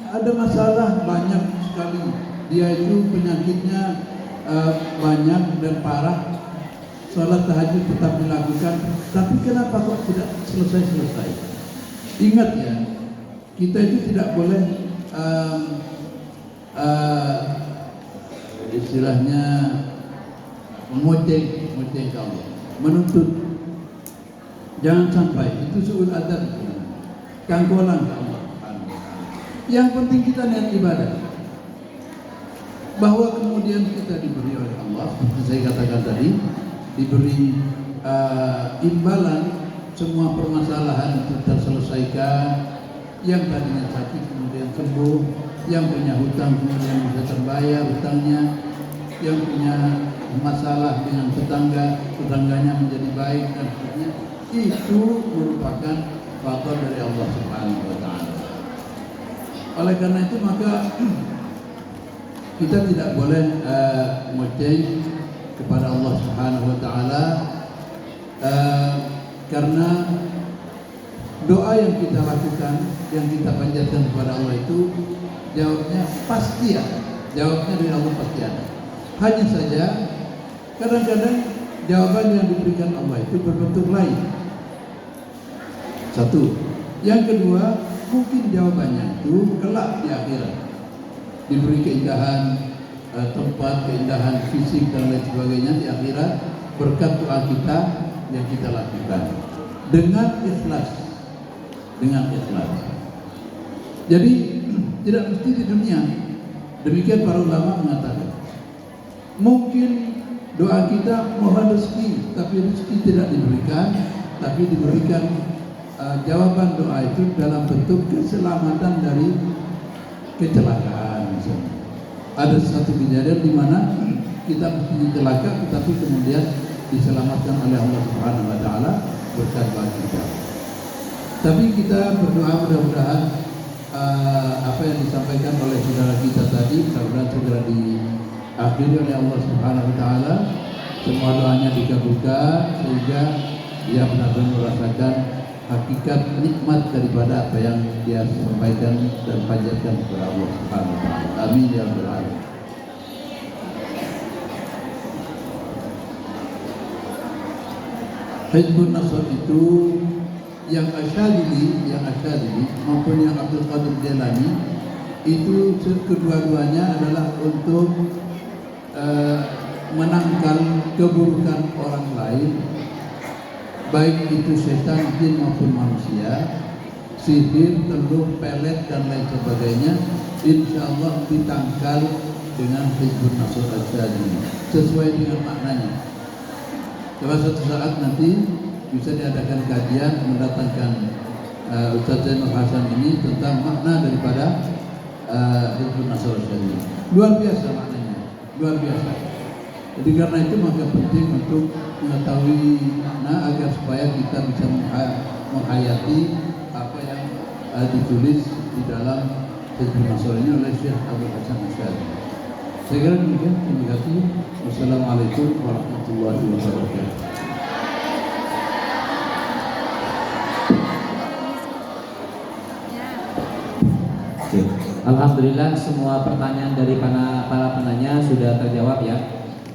ada masalah banyak sekali. Dia itu penyakitnya banyak dan parah. Sholat tahajud tetap dilakukan, tapi kenapa kok tidak selesai? Ingat ya, kita itu tidak boleh istilahnya mengoceng Allah, menuntut. Jangan sampai itu suul adab, kangkolan ke Allah. Yang penting kita niat ibadah, bahwa kemudian kita diberi oleh Allah, seperti saya katakan tadi, diberi imbalan semua permasalahan itu terselesaikan. Yang tadinya sakit kemudian sembuh, yang punya hutang kemudian bisa terbayar hutangnya, yang punya masalah dengan tetangganya menjadi baik dan sebagainya. Itu merupakan faktor dari Allah Subhanahu wa taala. Oleh karena itu maka kita tidak boleh mengoceng kepada Allah Subhanahu wa taala karena doa yang kita lakukan, yang kita panjatkan kepada Allah itu jawabnya pasti ada. Jawabnya dari Allah pasti ada. Hanya saja kadang-kadang jawaban yang diberikan Allah itu berbentuk lain. Satu. Yang kedua, mungkin jawabannya itu kelak di akhirat diberi keindahan tempat, keindahan fisik dan lain sebagainya di akhirat berkat doa kita yang kita lakukan dengan ikhlas. Jadi tidak mesti di dunia. Demikian para ulama mengatakan. Mungkin doa kita mohon rezeki, tapi rezeki tidak diberikan, tapi diberikan jawaban doa itu dalam bentuk keselamatan dari kecelakaan misalnya. Ada satu kejadian di mana kita mesti celaka, tetapi kemudian diselamatkan oleh Allah Subhanahu Wa Taala berkat doa kita. Tapi kita berdoa mudah-mudahan apa yang disampaikan oleh saudara kita tadi mudah-mudahan segera diakhiri oleh Allah Subhanahu Wa Taala. Semua doanya dikabulkan sehingga dia benar-benar merasakan hakikat nikmat daripada apa yang dia sampaikan dan panjatkan kepada Allah Subhanahu Wa Taala. Amin ya rabbal alamin. Hizbun Nasr itu yang Asyadili maupun yang Abdul Qadir Jailani itu kedua-duanya adalah untuk menangkal keburukan orang lain, baik itu setan, jin maupun manusia, sihir, telur, pelet dan lain sebagainya, insya Allah ditangkal dengan Hizbun Nasr Asyadili sesuai dengan maknanya. Coba suatu saat nanti bisa diadakan kajian mendatangkan Ustaz Zainul Hasan ini tentang makna daripada Hizbun Nasr Asyadili. Luar biasa maknanya, luar biasa. Jadi karena itu maka penting untuk mengetahui makna agar supaya kita bisa menghayati apa yang ditulis di dalam Hizbun Nasr ini oleh Syekh Abdul Hasan Asyadili. Saya kira demikian. Terima kasih. Wassalamualaikum warahmatullahi wabarakatuh. Alhamdulillah semua pertanyaan dari para penanya sudah terjawab ya.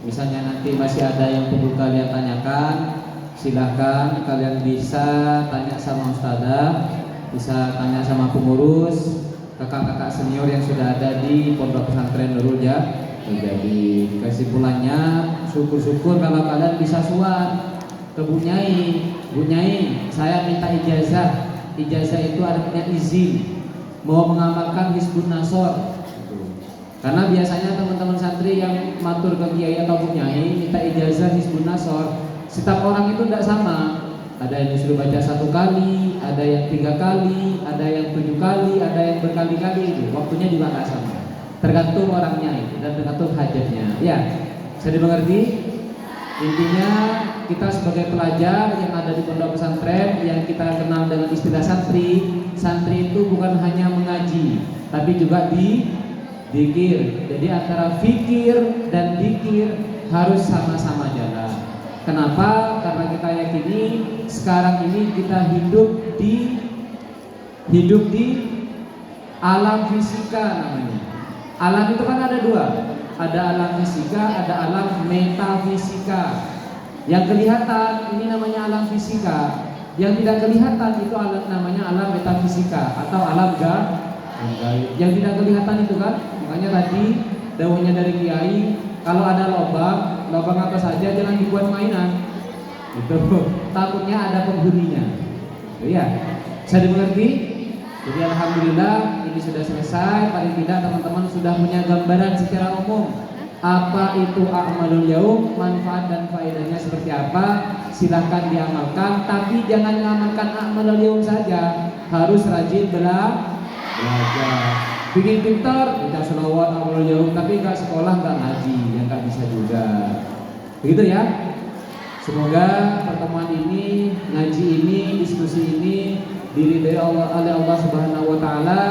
Misalnya nanti masih ada yang perlu kalian tanyakan, silahkan kalian bisa tanya sama ustadzah, bisa tanya sama pengurus, kakak-kakak senior yang sudah ada di Pondok Pesantren Nurul ya. Jadi kesimpulannya syukur-syukur kalau kalian bisa suan ke Bu Nyai, saya minta ijazah. Ijazah itu artinya izin mau mengamalkan Hizbun Nasr. Karena biasanya teman-teman santri yang matur ke kiai atau Bu Nyai minta ijazah Hizbun Nasr, setiap orang itu tidak sama. Ada yang disuruh baca 1 kali, ada yang 3 kali, ada yang 7 kali, ada yang berkali-kali. Itu waktunya juga nggak sama. Tergantung orangnya itu dan tergantung hajatnya. Ya, bisa dimengerti? Intinya kita sebagai pelajar yang ada di pondok pesantren yang kita kenal dengan istilah santri itu bukan hanya mengaji, tapi juga dikir. Jadi antara fikir dan dikir harus sama-sama jalan. Kenapa? Karena kita yakini sekarang ini kita hidup di alam fisika namanya. Alam itu kan ada 2. Ada alam fisika, ada alam metafisika. Yang kelihatan ini namanya alam fisika. Yang tidak kelihatan itu namanya alam metafisika atau alam gaib. Yang tidak kelihatan itu kan, makanya tadi dawuhnya dari kiai, kalau ada lubang apa saja jangan dibuat mainan. Itu takutnya ada penghuninya. Itu ya. Bisa dimengerti? Jadi alhamdulillah ini sudah selesai. Paling tidak teman-teman sudah punya gambaran secara umum apa itu a'malul yaum, manfaat dan faedahnya seperti apa. Silahkan diamalkan, tapi jangan mengamalkan a'malul yaum saja, harus rajin belajar. Bikin pintar, kita selawat a'malul yaum, tapi nggak sekolah, nggak ngaji, yang nggak bisa juga. Begitu ya. Semoga pertemuan ini, ngaji ini, diskusi ini diridhai oleh Allah Subhanahu wa taala.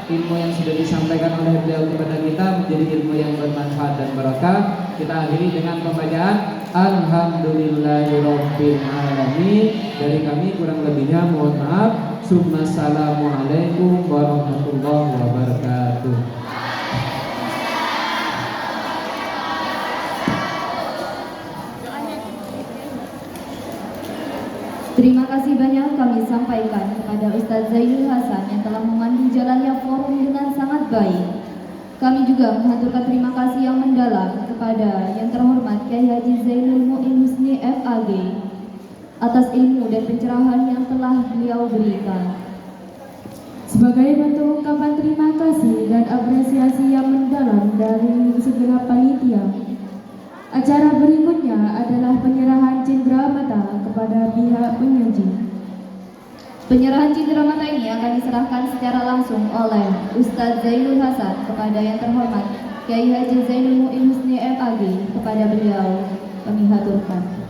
Ilmu yang sudah disampaikan oleh beliau kepada kita menjadi ilmu yang bermanfaat dan berkah. Kita akhiri dengan pembacaan Alhamdulillahirabbil alamin. Dari kami kurang lebihnya mohon maaf. Summa assalamualaikum warahmatullahi wabarakatuh. Terima kasih banyak kami sampaikan kepada Ustadz Zainul Hasan yang telah memandu jalannya forum dengan sangat baik. Kami juga mengaturkan terima kasih yang mendalam kepada yang terhormat Kyai Haji Zainul Mu'in Husni FAG atas ilmu dan pencerahan yang telah beliau berikan. Sebagai bentuk ungkapan terima kasih dan apresiasi yang mendalam dari segenap panitia, acara berikutnya adalah penyerahan cendramata kepada pihak penyaji. Penyerahan cendramata ini akan diserahkan secara langsung oleh Ustadz Zainul Hasan kepada yang terhormat Kyai Haji Zainul Mu'in Husni FAG. Kepada beliau kami haturkan.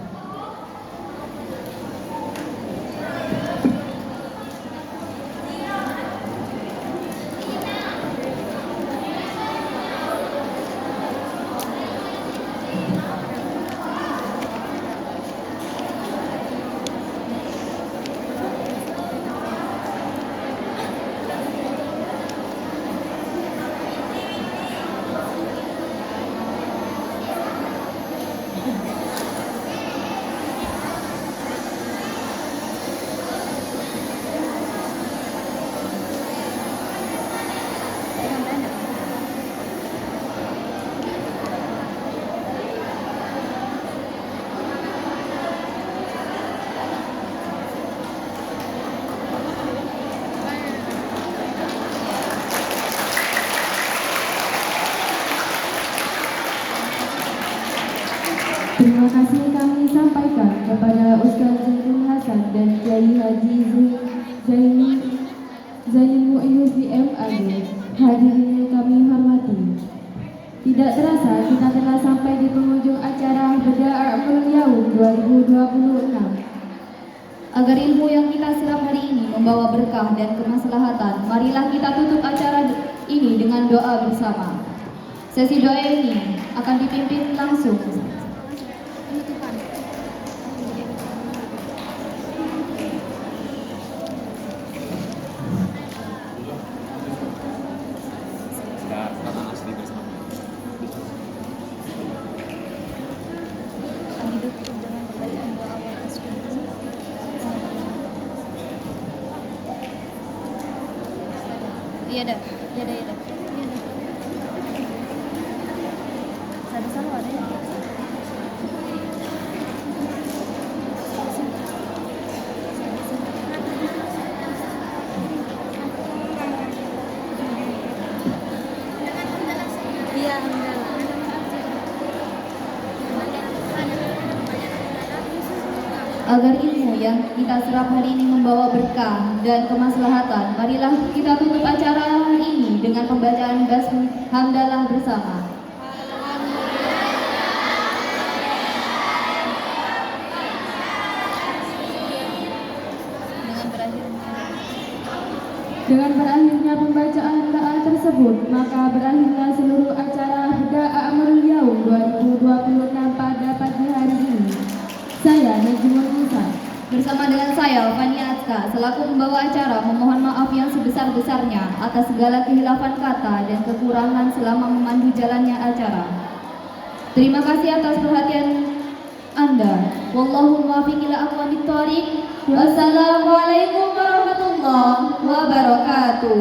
Terima kasih kami sampaikan kepada Ustadz Zainul Hasan dan Kyai Haji Zainul Mu'in Husni MAG. Hadirin yang kami hormati, tidak terasa kita telah sampai di penghujung acara Beda A'mal Yaum 2026. Agar ilmu yang kita serap hari ini membawa berkah dan kemaslahatan, marilah kita tutup acara ini dengan doa bersama. Sesi doa ini akan dipimpin langsung Iya dah. Satu-satu ada ya. Iya, agar ilmu yang kita serap hari ini membawa berkah dan kemaslahatan. Marilah kita tutup acara ini dengan pembacaan basmi hamdalah bersama. Dengan berakhirnya pembacaan doa tersebut, maka berakhirlah seluruh acara Beda A'mal Yaum 2026 pada pagi hari ini. Saya Najmul Musa Bersama dengan saya, Fania Atka, selaku pembawa acara, memohon maaf yang sebesar-besarnya atas segala kehilafan kata dan kekurangan selama memandu jalannya acara. Terima kasih atas perhatian Anda. Wallahu muwaffiq ila aqwamit thoriq. Wassalamualaikum warahmatullahi wabarakatuh.